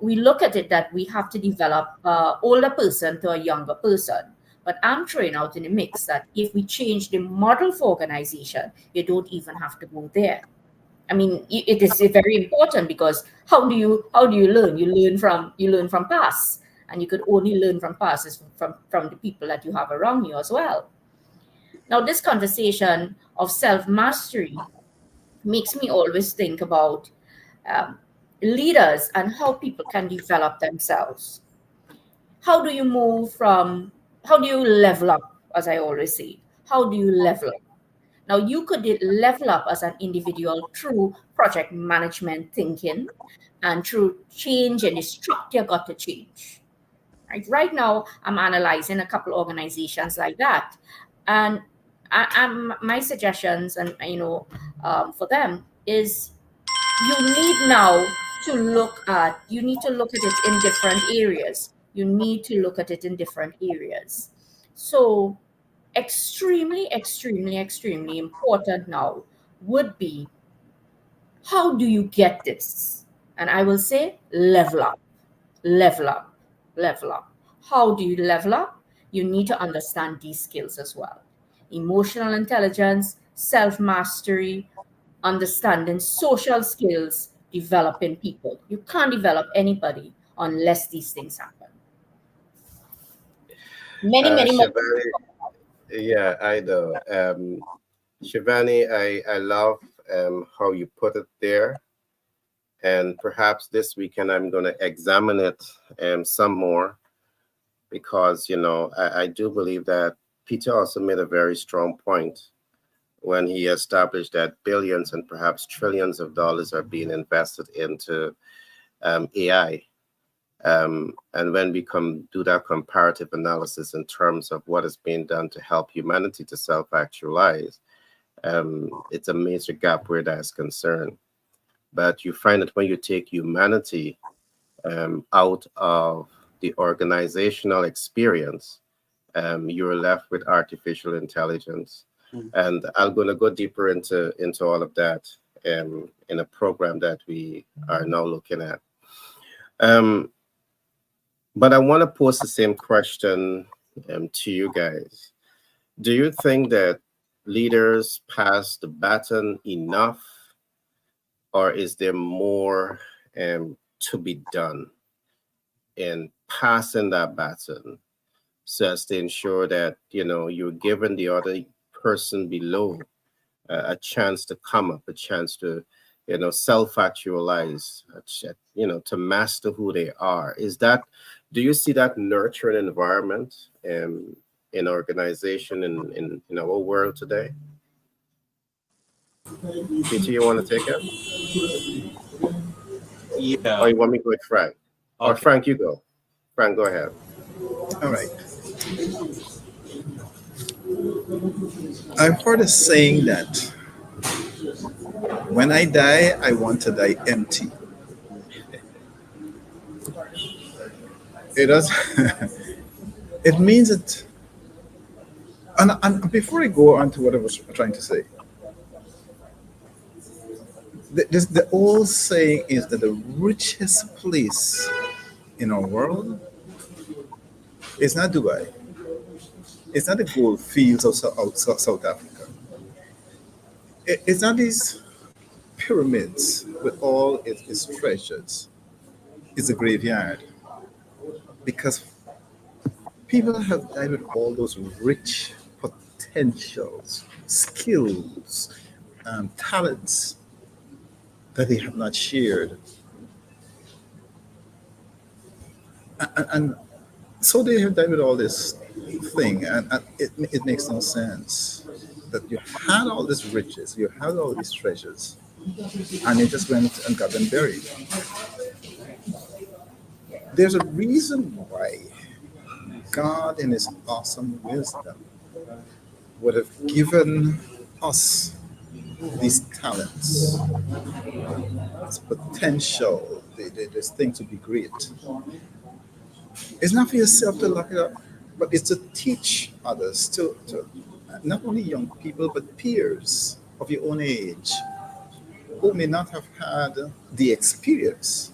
we look at it that we have to develop an older person to a younger person. But I'm throwing out in the mix that if we change the model for organization, you don't even have to go there. I mean, it is very important, because how do you learn? You learn from past, and you could only learn from past is from the people that you have around you as well. Now, this conversation of self mastery makes me always think about um, leaders and how people can develop themselves. How do you how do you level up, as I always say? How do you level up? Now, you could level up as an individual through project management thinking and through change, and the structure got to change. Right now, I'm analyzing a couple organizations like that. And my suggestions, and for them is, you need to look at it in different areas. You need to look at it in different areas. So extremely, extremely, extremely important now would be, how do you get this? And I will say, level up, level up, level up. How do you level up? You need to understand these skills as well: emotional intelligence, self mastery, understanding social skills, developing people. You can't develop anybody unless these things happen. Many, many more. Shivani, yeah, I know. Shivani, I love how you put it there. And perhaps this weekend I'm going to examine it some more, because, I do believe that Peter also made a very strong point when he established that billions and perhaps trillions of dollars are being invested into AI. And when we do that comparative analysis in terms of what is being done to help humanity to self-actualize, it's a major gap where that is concerned. But you find that when you take humanity out of the organizational experience, you're left with artificial intelligence. Mm. And I'm going to go deeper into all of that in a program that we are now looking at. But I want to pose the same question to you guys. Do you think that leaders pass the baton enough, or is there more to be done in passing that baton so as to ensure that, you're giving the other person below a chance to come up, a chance to, self-actualize, to master who they are? Do you see that nurturing environment in organization in our world today? Peter, you want to take it? Yeah. Or you want me to go with Frank? Or Okay. Frank, you go. Frank, go ahead. All right. I've heard a saying that when I die, I want to die empty. It does. It means that. And before I go on to what I was trying to say, the old saying is that the richest place in our world is not Dubai. It's not the gold fields of South Africa. It's not these pyramids with all its treasures. It's a graveyard. Because people have died with all those rich potentials, skills, talents that they have not shared. And so they have died with all this thing, and it makes no sense that you had all these riches, you had all these treasures, and you just went and got them buried. There's a reason why God, in His awesome wisdom, would have given us these talents, this potential, this thing to be great. It's not for yourself to lock it up, but it's to teach others, to not only young people, but peers of your own age who may not have had the experience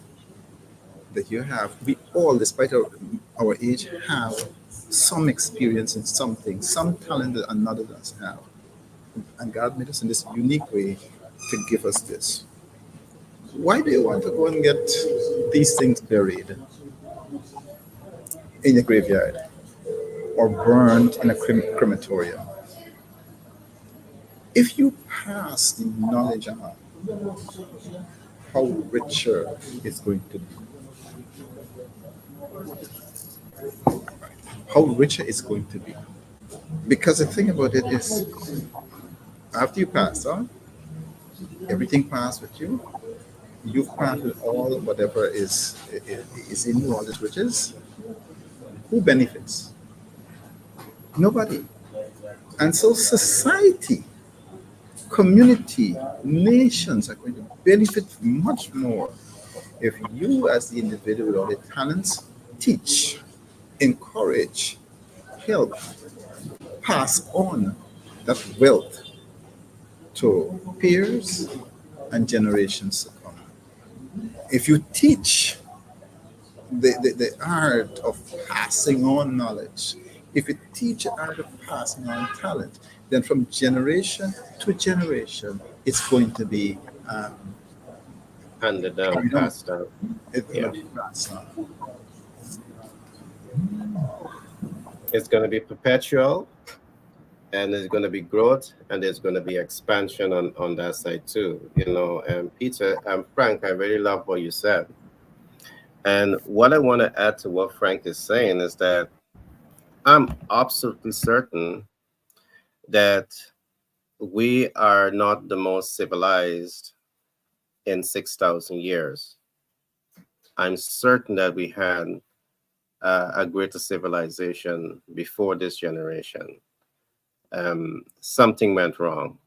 that you have. We all, despite our age, have some experience in something, some talent that another does have. And God made us in this unique way to give us this. Why do you want to go and get these things buried in a graveyard or burned in a crematorium? If you pass the knowledge on, how richer it's going to be. How richer it's going to be. Because the thing about it is, after you pass on, everything passed with you. You've passed with all whatever is in you, all these riches. Who benefits? Nobody. And so society, community, nations are going to benefit much more if you, as the individual with all the talents, teach, encourage, help, pass on that wealth to peers and generations to come. If you teach the art of passing on knowledge, if you teach the art of passing on talent, then from generation to generation, it's going to be Handed down, passed down. it's going to be passed on. It's going to be perpetual, and there's going to be growth, and there's going to be expansion on that side too. Peter and Frank, I really love what you said. And what I want to add to what Frank is saying is that I'm absolutely certain that we are not the most civilized in 6,000 years. I'm certain that we had a greater civilization before this generation. Something went wrong,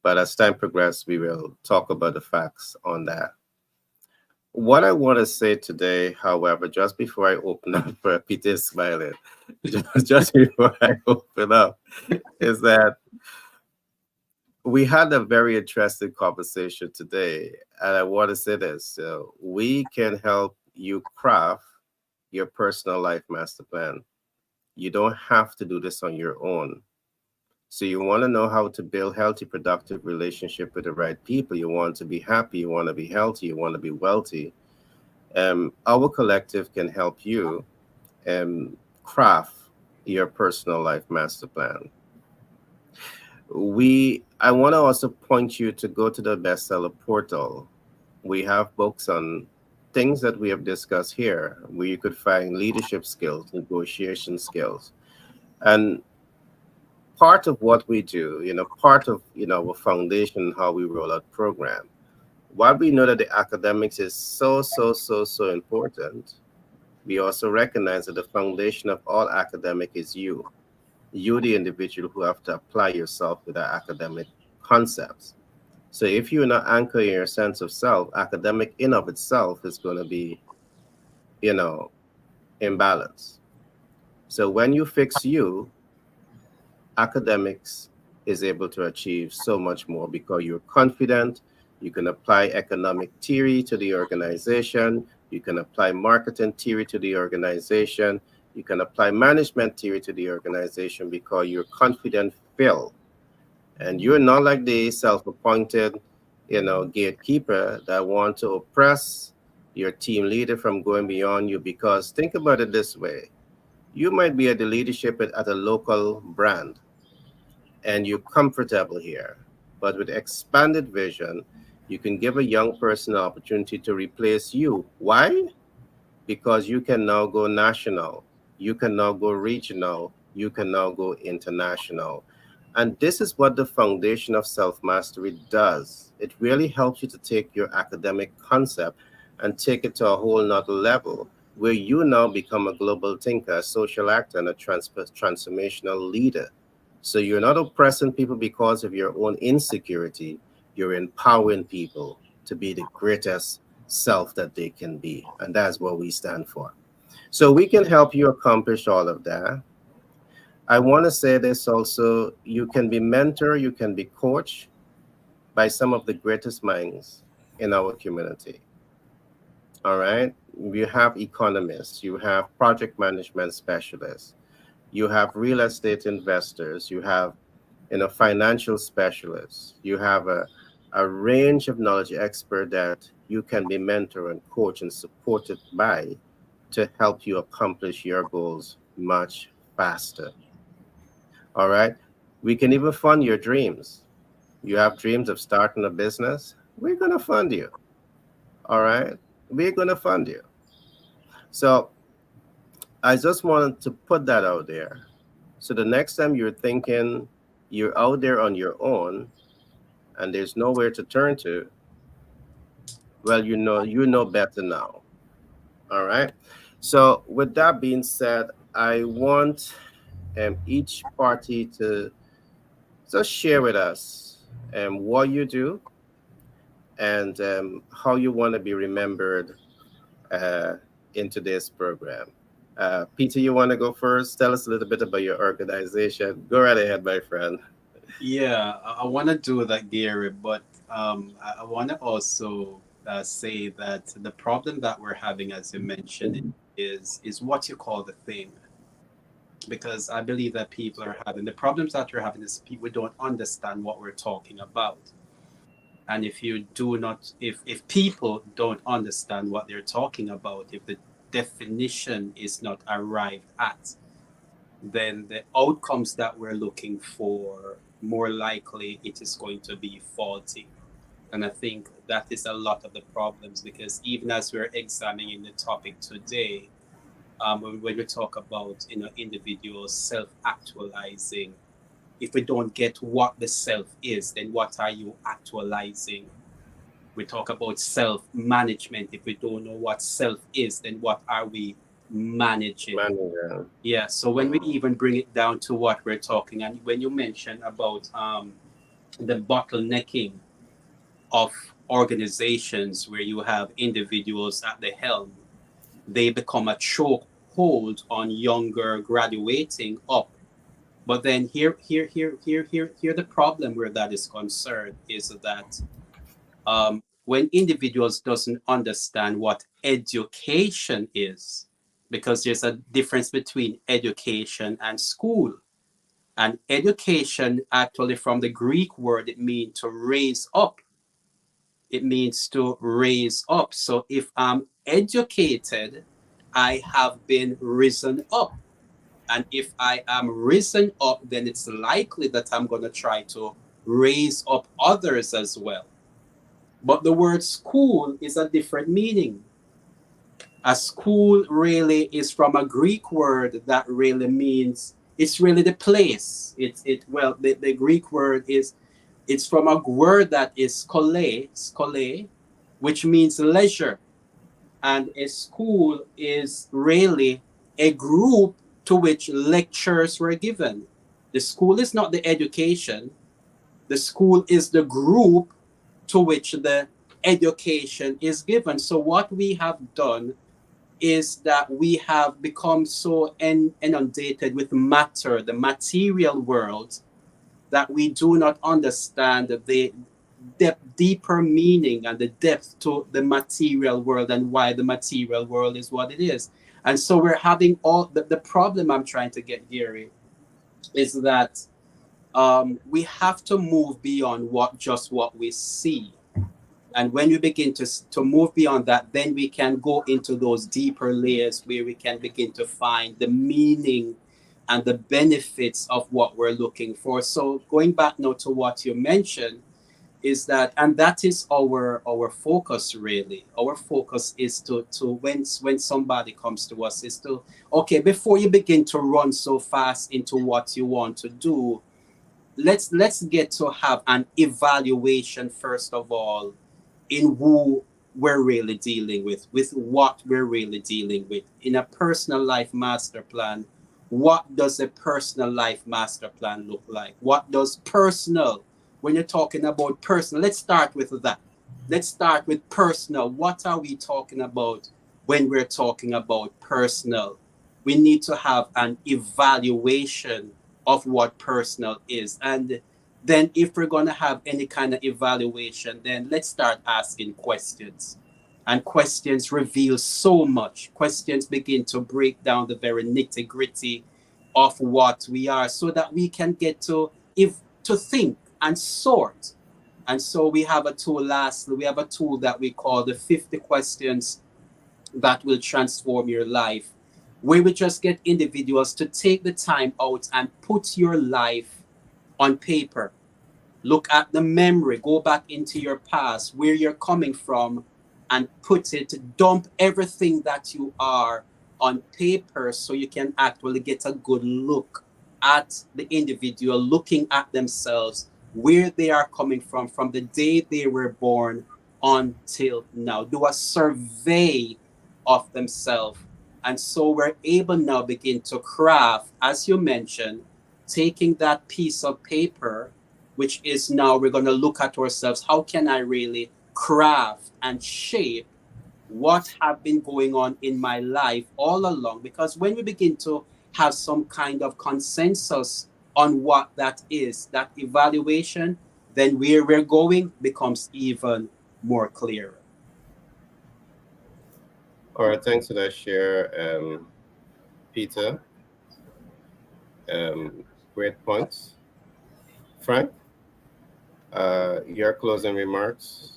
but as time progresses, we will talk about the facts on that. What I want to say today, however, just before I open up for Peter smiling, just before I open up, is that we had a very interesting conversation today, and I want to say this: so we can help you craft your personal life master plan. You don't have to do this on your own. So you want to know how to build healthy, productive relationship with the right people. You want to be happy. You want to be healthy. You want to be wealthy. Our collective can help you craft your personal life master plan. I want to also point you to go to the bestseller portal. We have books on things that we have discussed here, where you could find leadership skills, negotiation skills, and part of what we do, part of our foundation, how we roll out program. While we know that the academics is so important, we also recognize that the foundation of all academic is you. You, the individual, who have to apply yourself with the academic concepts. So if you're not anchoring your sense of self, academic in of itself is going to be, you know, imbalance. So when you fix you, academics is able to achieve so much more because you're confident. You can apply economic theory to the organization. You can apply marketing theory to the organization. You can apply management theory to the organization because you're confident filled. And you're not like the self-appointed, gatekeeper that want to oppress your team leader from going beyond you. Because think about it this way. You might be at the leadership at a local brand and you're comfortable here. But with expanded vision, you can give a young person an opportunity to replace you. Why? Because you can now go national, you can now go regional, you can now go international. And this is what the foundation of self mastery does. It really helps you to take your academic concept and take it to a whole nother level where you now become a global thinker, a social actor, and a transformational leader. So you're not oppressing people because of your own insecurity. You're empowering people to be the greatest self that they can be. And that's what we stand for. So we can help you accomplish all of that. I want to say this also, you can be mentor, you can be coached by some of the greatest minds in our community. All right. You have economists, you have project management specialists, you have real estate investors, you have financial specialists, you have a range of knowledge expert that you can be mentor and coach and supported by to help you accomplish your goals much faster. All right. We can even fund your dreams. You have dreams of starting a business, we're going to fund you. All right. We're going to fund you. So I just wanted to put that out there. So the next time you're thinking you're out there on your own and there's nowhere to turn to, well, you know better now. All right. So with that being said, I want each party to just share with us what you do and how you want to be remembered uh, in today's program. Peter, you want to go first? Tell us a little bit about your organization. Go right ahead, my friend. Yeah, I want to do that, Gary, but I want to also say that the problem that we're having, as you mentioned, is what you call the thing. Because I believe that people are having the problems that you're having is people don't understand what we're talking about. And if you do not, if people don't understand what they're talking about, if the definition is not arrived at, then the outcomes that we're looking for, more likely it is going to be faulty. And I think that is a lot of the problems because even as we're examining the topic today, when we talk about individuals self-actualizing. If we don't get what the self is, then what are you actualizing? We talk about self-management. If we don't know what self is, then what are we managing? Manager. Yeah. So when we even bring it down to what we're talking, and when you mention about the bottlenecking of organizations where you have individuals at the helm, they become a chokehold on younger graduating up. But then here, the problem where that is concerned is that when individuals doesn't understand what education is, because there's a difference between education and school. And education, actually, from the Greek word, it means to raise up. It means to raise up. So if I'm educated, I have been risen up. And if I am risen up, then it's likely that I'm going to try to raise up others as well. But the word school is a different meaning. A school really is from a Greek word that really means, it's really the place. The Greek word is, it's from a word that is skole, which means leisure. And a school is really a group to which lectures were given. The school is not the education. The school is the group to which the education is given. So what we have done is that we have become so inundated with matter, the material world, that we do not understand the deeper meaning and the depth to the material world and why the material world is what it is. And so we're having all the problem I'm trying to get, Gary, is that we have to move beyond what we see. And when we begin to move beyond that, then we can go into those deeper layers where we can begin to find the meaning and the benefits of what we're looking for. So going back now to what you mentioned, is that, and that is our focus really. Our focus is to when somebody comes to us, is to, okay, before you begin to run so fast into what you want to do, let's get to have an evaluation first of all in who we're really dealing with what we're really dealing with. In a personal life master plan, what does a personal life master plan look like? What does personal, when you're talking about personal, let's start with that. Let's start with personal. What are we talking about when we're talking about personal? We need to have an evaluation of what personal is. And then if we're going to have any kind of evaluation, then let's start asking questions. And questions reveal so much. Questions begin to break down the very nitty-gritty of what we are, so that we can get to think and sort. And so we have a tool, lastly, we have a tool that we call the 50 questions that will transform your life, where we just get individuals to take the time out and put your life on paper. Look at the memory, go back into your past, where you're coming from, and put it, dump everything that you are on paper, so you can actually get a good look at the individual, looking at themselves, where they are coming from the day they were born until now. Do a survey of themselves. And so we're able now begin to craft, as you mentioned, taking that piece of paper, which is now we're going to look at ourselves. How can I really craft and shape what have been going on in my life all along? Because when we begin to have some kind of consensus on what that is, that evaluation, then where we're going becomes even more clearer. All right, thanks for that share, Peter. Great points. Frank, your closing remarks.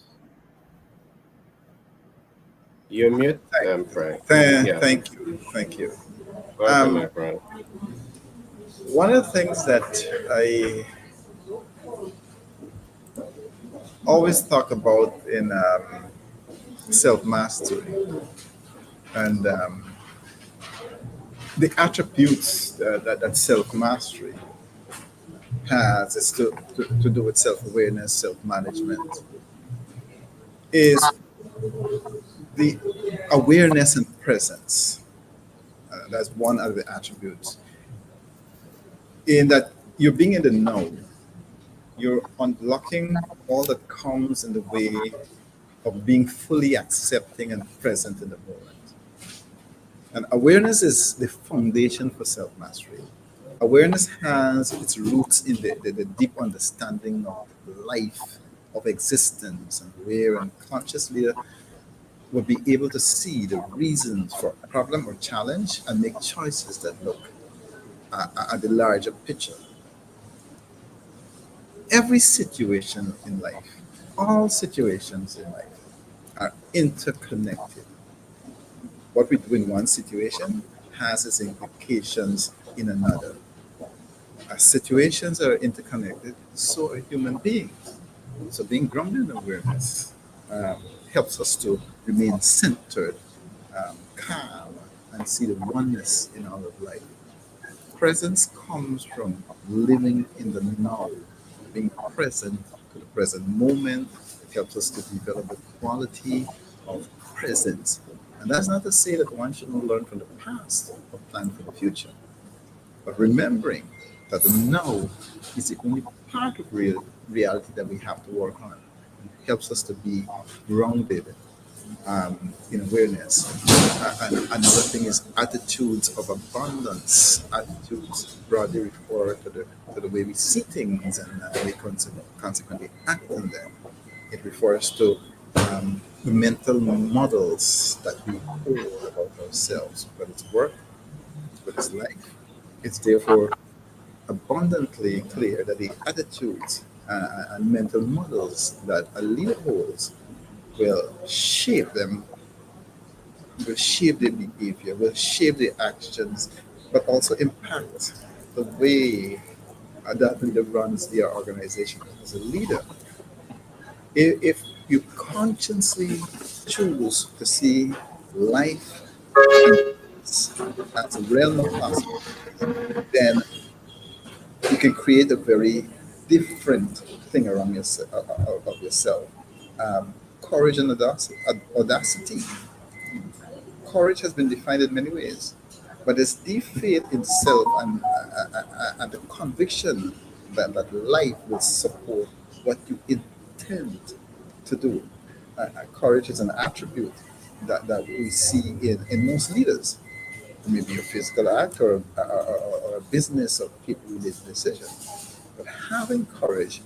You're mute, Frank. Thank you. Welcome, my friend. One of the things that I always talk about in self-mastery, and the attributes that self-mastery has is to do with self-awareness, self-management, is the awareness and presence. That's one of the attributes. In that you're being in the now, you're unlocking all that comes in the way of being fully accepting and present in the moment. And awareness is the foundation for self-mastery. Awareness has its roots in the deep understanding of life, of existence, and where a conscious leader will be able to see the reasons for a problem or challenge and make choices that look at the larger picture. Every situation in life, all situations in life are interconnected. What we do in one situation has its implications in another. As situations are interconnected, so are human beings. So being grounded in awareness helps us to remain centered, calm, and see the oneness in all of life. Presence comes from living in the now, being present to the present moment. It helps us to develop the quality of presence. And that's not to say that one shouldn't learn from the past or plan for the future, but remembering that the now is the only part of reality that we have to work on. It helps us to be grounded in awareness. And another thing is attitudes of abundance. Attitudes broadly refer to the way we see things and we consequently act on them. It refers to the mental models that we hold about ourselves, whether it's work, whether it's life. It's therefore abundantly clear that the attitudes and mental models that a leader holds will shape them, will shape their behavior, will shape their actions, but also impact the way that leader runs their organization as a leader. If you consciously choose to see life as a realm of possibility, then you can create a very different thing around yourself, of yourself. Courage and audacity. Courage has been defined in many ways, but it's deep faith in self and the conviction that life will support what you intend to do. Courage is an attribute that we see in most leaders. Maybe a physical act or a business or people related decision. But having courage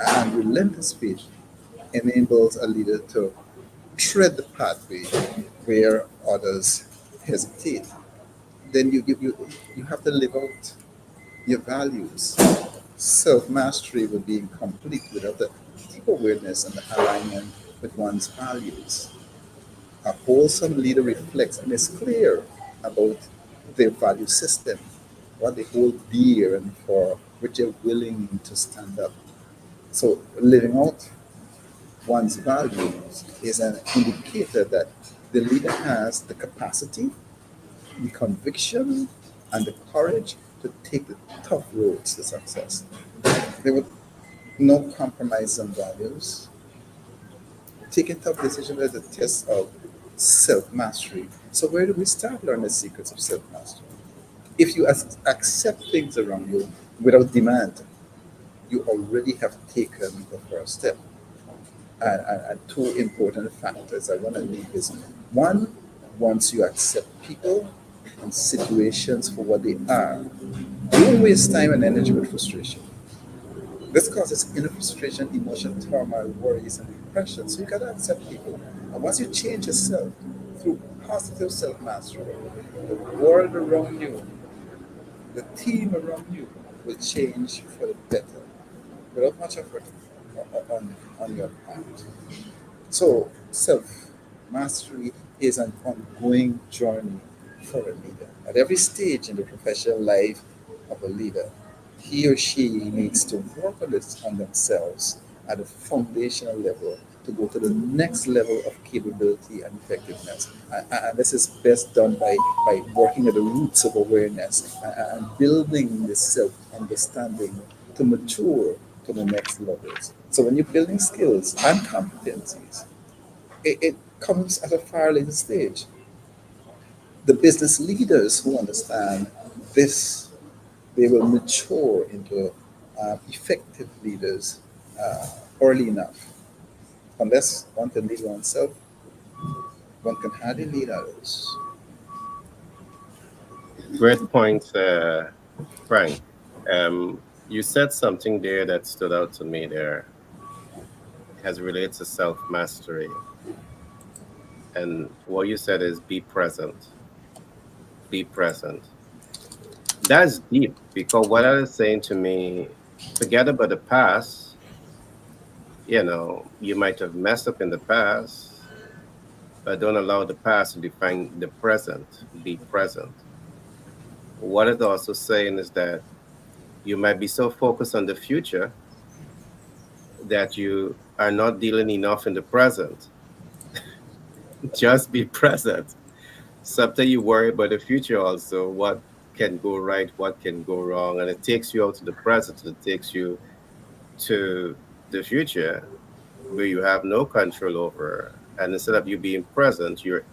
and relentless faith enables a leader to tread the pathway where others hesitate. Then you have to live out your values. Self mastery will be incomplete without the deep awareness and the alignment with one's values. A wholesome leader reflects and is clear about their value system, what they hold dear and for which they're willing to stand up. So living out one's values is an indicator that the leader has the capacity, the conviction, and the courage to take the tough roads to success. There would no compromise on values. Taking tough decisions is a test of self-mastery. So where do we start learning the secrets of self-mastery? If you accept things around you without demand, you already have taken the first step. And two important factors I want to leave is one, once you accept people and situations for what they are, don't waste time and energy with frustration. This causes inner frustration, emotional turmoil, worries, and depression. So you gotta accept people. And once you change yourself through positive self-mastery, the world around you, the team around you will change for the better without much effort on your part. So self-mastery is an ongoing journey for a leader. At every stage in the professional life of a leader, he or she needs to work on themselves at a foundational level to go to the next level of capability and effectiveness. And this is best done by working at the roots of awareness and building this self-understanding to mature to the next levels. So when you're building skills and competencies, it comes at a far later stage. The business leaders who understand this, they will mature into effective leaders early enough. Unless one can lead oneself, one can hardly lead others. Great point, Frank. You said something there that stood out to me there as it relates to self mastery. And what you said is be present. Be present. That's deep because what I was saying to me, forget about the past. You might have messed up in the past, but don't allow the past to define the present. Be present. What it's also saying is that you might be so focused on the future that you are not dealing enough in the present. Just be present. Sometimes you worry about the future also, what can go right, what can go wrong, and it takes you out to the present. It takes you to the future where you have no control over. And instead of you being present, you're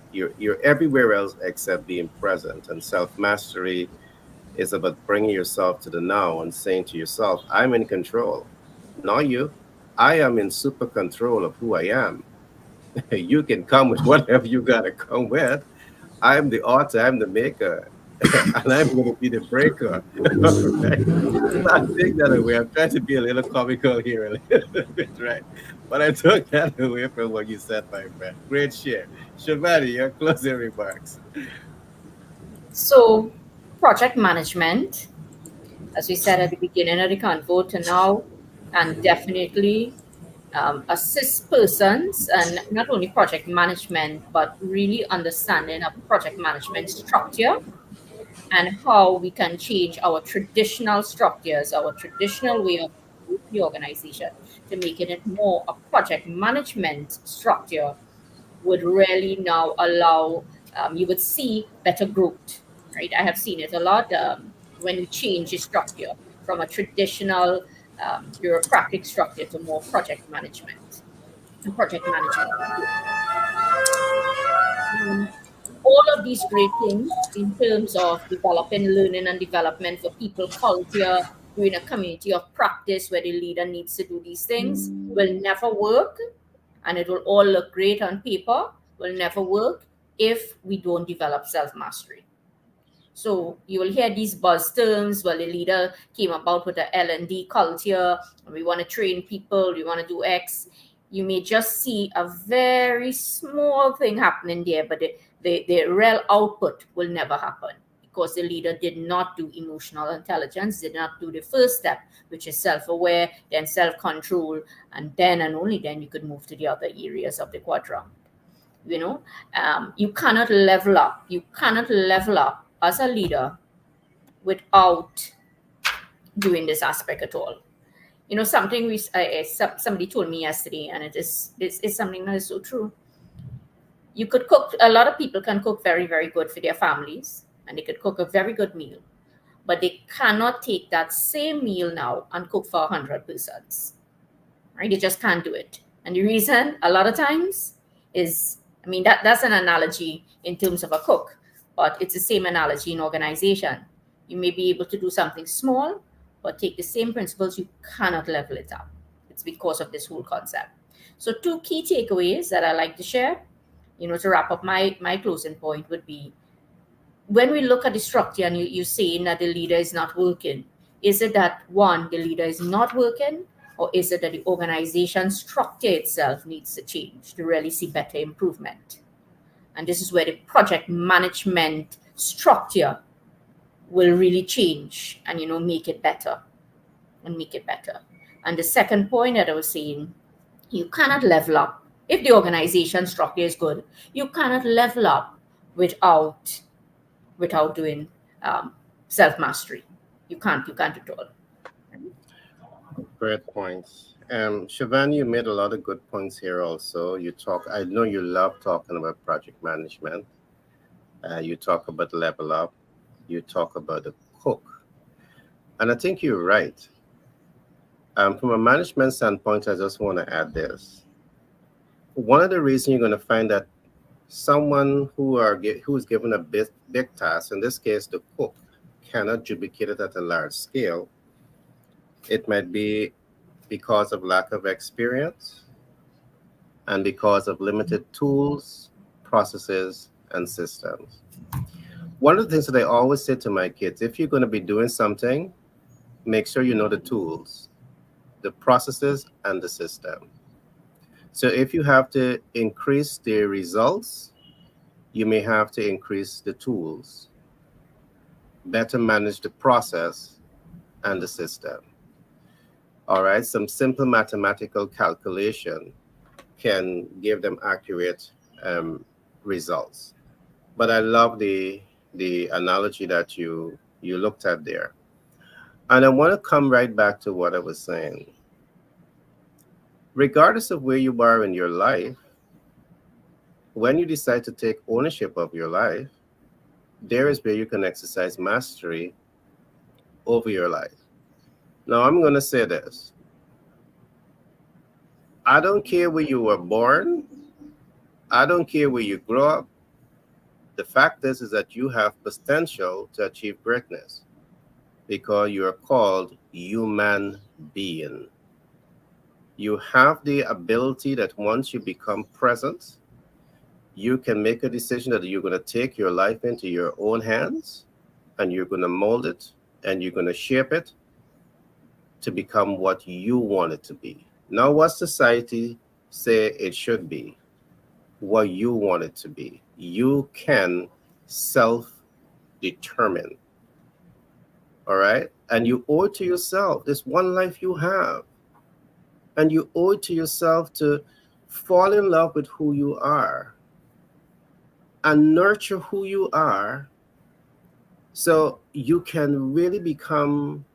everywhere else except being present. And self mastery is about bringing yourself to the now and saying to yourself, I'm in control, not you. I am in super control of who I am. You can come with whatever you got to come with. I'm the author, I'm the maker, and I'm going to be the breaker. Right? I'm not taking that away. I'm trying to be a little comical here, a little bit, right? But I took that away from what you said, my friend. Great share. Shivani, your closing remarks. So, project management, as we said at the beginning of the convo to now, and definitely assist persons, and not only project management, but really understanding of project management structure and how we can change our traditional structures, our traditional way of the organization to make it more a project management structure would really now allow you would see better growth, right? I have seen it a lot when you change the structure from a traditional bureaucratic structure to more project management and project management. All of these great things in terms of developing learning and development for people, culture, doing a community of practice where the leader needs to do these things will never work, and it will all look great on paper, will never work if we don't develop self-mastery. So you will hear these buzz terms. Well, the leader came about with the L&D culture. We want to train people. We want to do X. You may just see a very small thing happening there, but the real output will never happen because the leader did not do emotional intelligence, did not do the first step, which is self-aware, then self-control, and then and only then you could move to the other areas of the quadrant. You cannot level up. You cannot level up as a leader without doing this aspect at all. Something somebody told me yesterday, and it's something that is so true. You could cook. A lot of people can cook very, very good for their families, and they could cook a very good meal, but they cannot take that same meal now and cook for 100 persons. Right? They just can't do it. And the reason, a lot of times, is that's an analogy in terms of a cook, but it's the same analogy in organization. You may be able to do something small, but take the same principles, you cannot level it up. It's because of this whole concept. So 2 key takeaways that I like to share, to wrap up my closing point would be, when we look at the structure and you're saying that the leader is not working, is it that, one, the leader is not working, or is it that the organization structure itself needs to change to really see better improvement? And this is where the project management structure will really change and, make it better. And the second point that I was saying, you cannot level up. If the organization structure is good, you cannot level up without doing self-mastery. You can't at all. Great points. Siobhan, you made a lot of good points here also. I know you love talking about project management. You talk about level up. You talk about the cook. And I think you're right. From a management standpoint, I just want to add this. One of the reasons you're going to find that someone who is given a big task, in this case the cook, cannot duplicate it at a large scale, it might be because of lack of experience and because of limited tools, processes, and systems. One of the things that I always say to my kids, if you're going to be doing something, make sure you know the tools, the processes, and the system. So if you have to increase the results, you may have to increase the tools, better manage the process and the system. All right, some simple mathematical calculation can give them accurate results. But I love the analogy that you looked at there. And I want to come right back to what I was saying. Regardless of where you are in your life, when you decide to take ownership of your life, there is where you can exercise mastery over your life. Now, I'm going to say this. I don't care where you were born. I don't care where you grew up. The fact is that you have potential to achieve greatness because you are called human being. You have the ability that once you become present, you can make a decision that you're going to take your life into your own hands and you're going to mold it and you're going to shape it to become what you want it to be. Not what society say it should be, what you want it to be. You can self-determine. All right? And you owe it to yourself. This one life you have. And you owe it to yourself to fall in love with who you are and nurture who you are so you can really become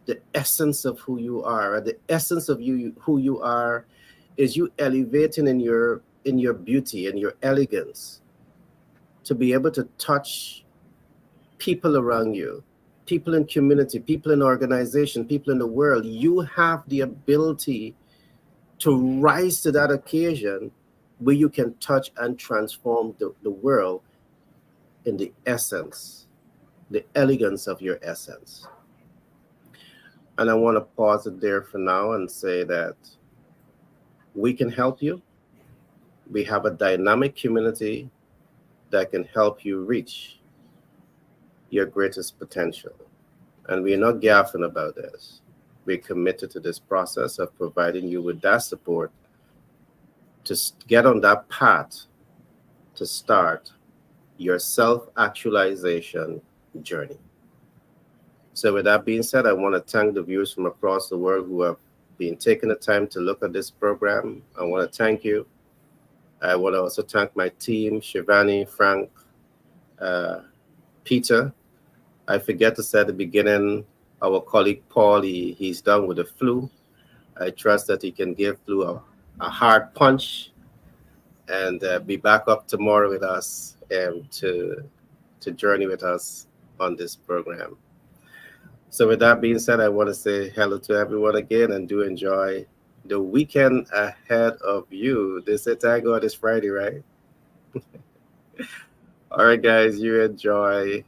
the essence of who you are. And the essence of who you are is you elevating in your beauty and your elegance to be able to touch people around you, people in community, people in organization, people in the world. You have the ability to rise to that occasion where you can touch and transform the world in the essence, the elegance of your essence. And I want to pause it there for now and say that we can help you. We have a dynamic community that can help you reach your greatest potential. And we're not gaffing about this. We're committed to this process of providing you with that support to get on that path to start your self-actualization journey. So with that being said, I want to thank the viewers from across the world who have been taking the time to look at this program. I want to thank you. I want to also thank my team, Shivani, Frank, Peter. I forget to say at the beginning, our colleague Paul, he's down with the flu. I trust that he can give flu a hard punch and be back up tomorrow with us to journey with us on this program. So with that being said, I want to say hello to everyone again and do enjoy the weekend ahead of you. They say Tango this Friday, right? All right, guys, you enjoy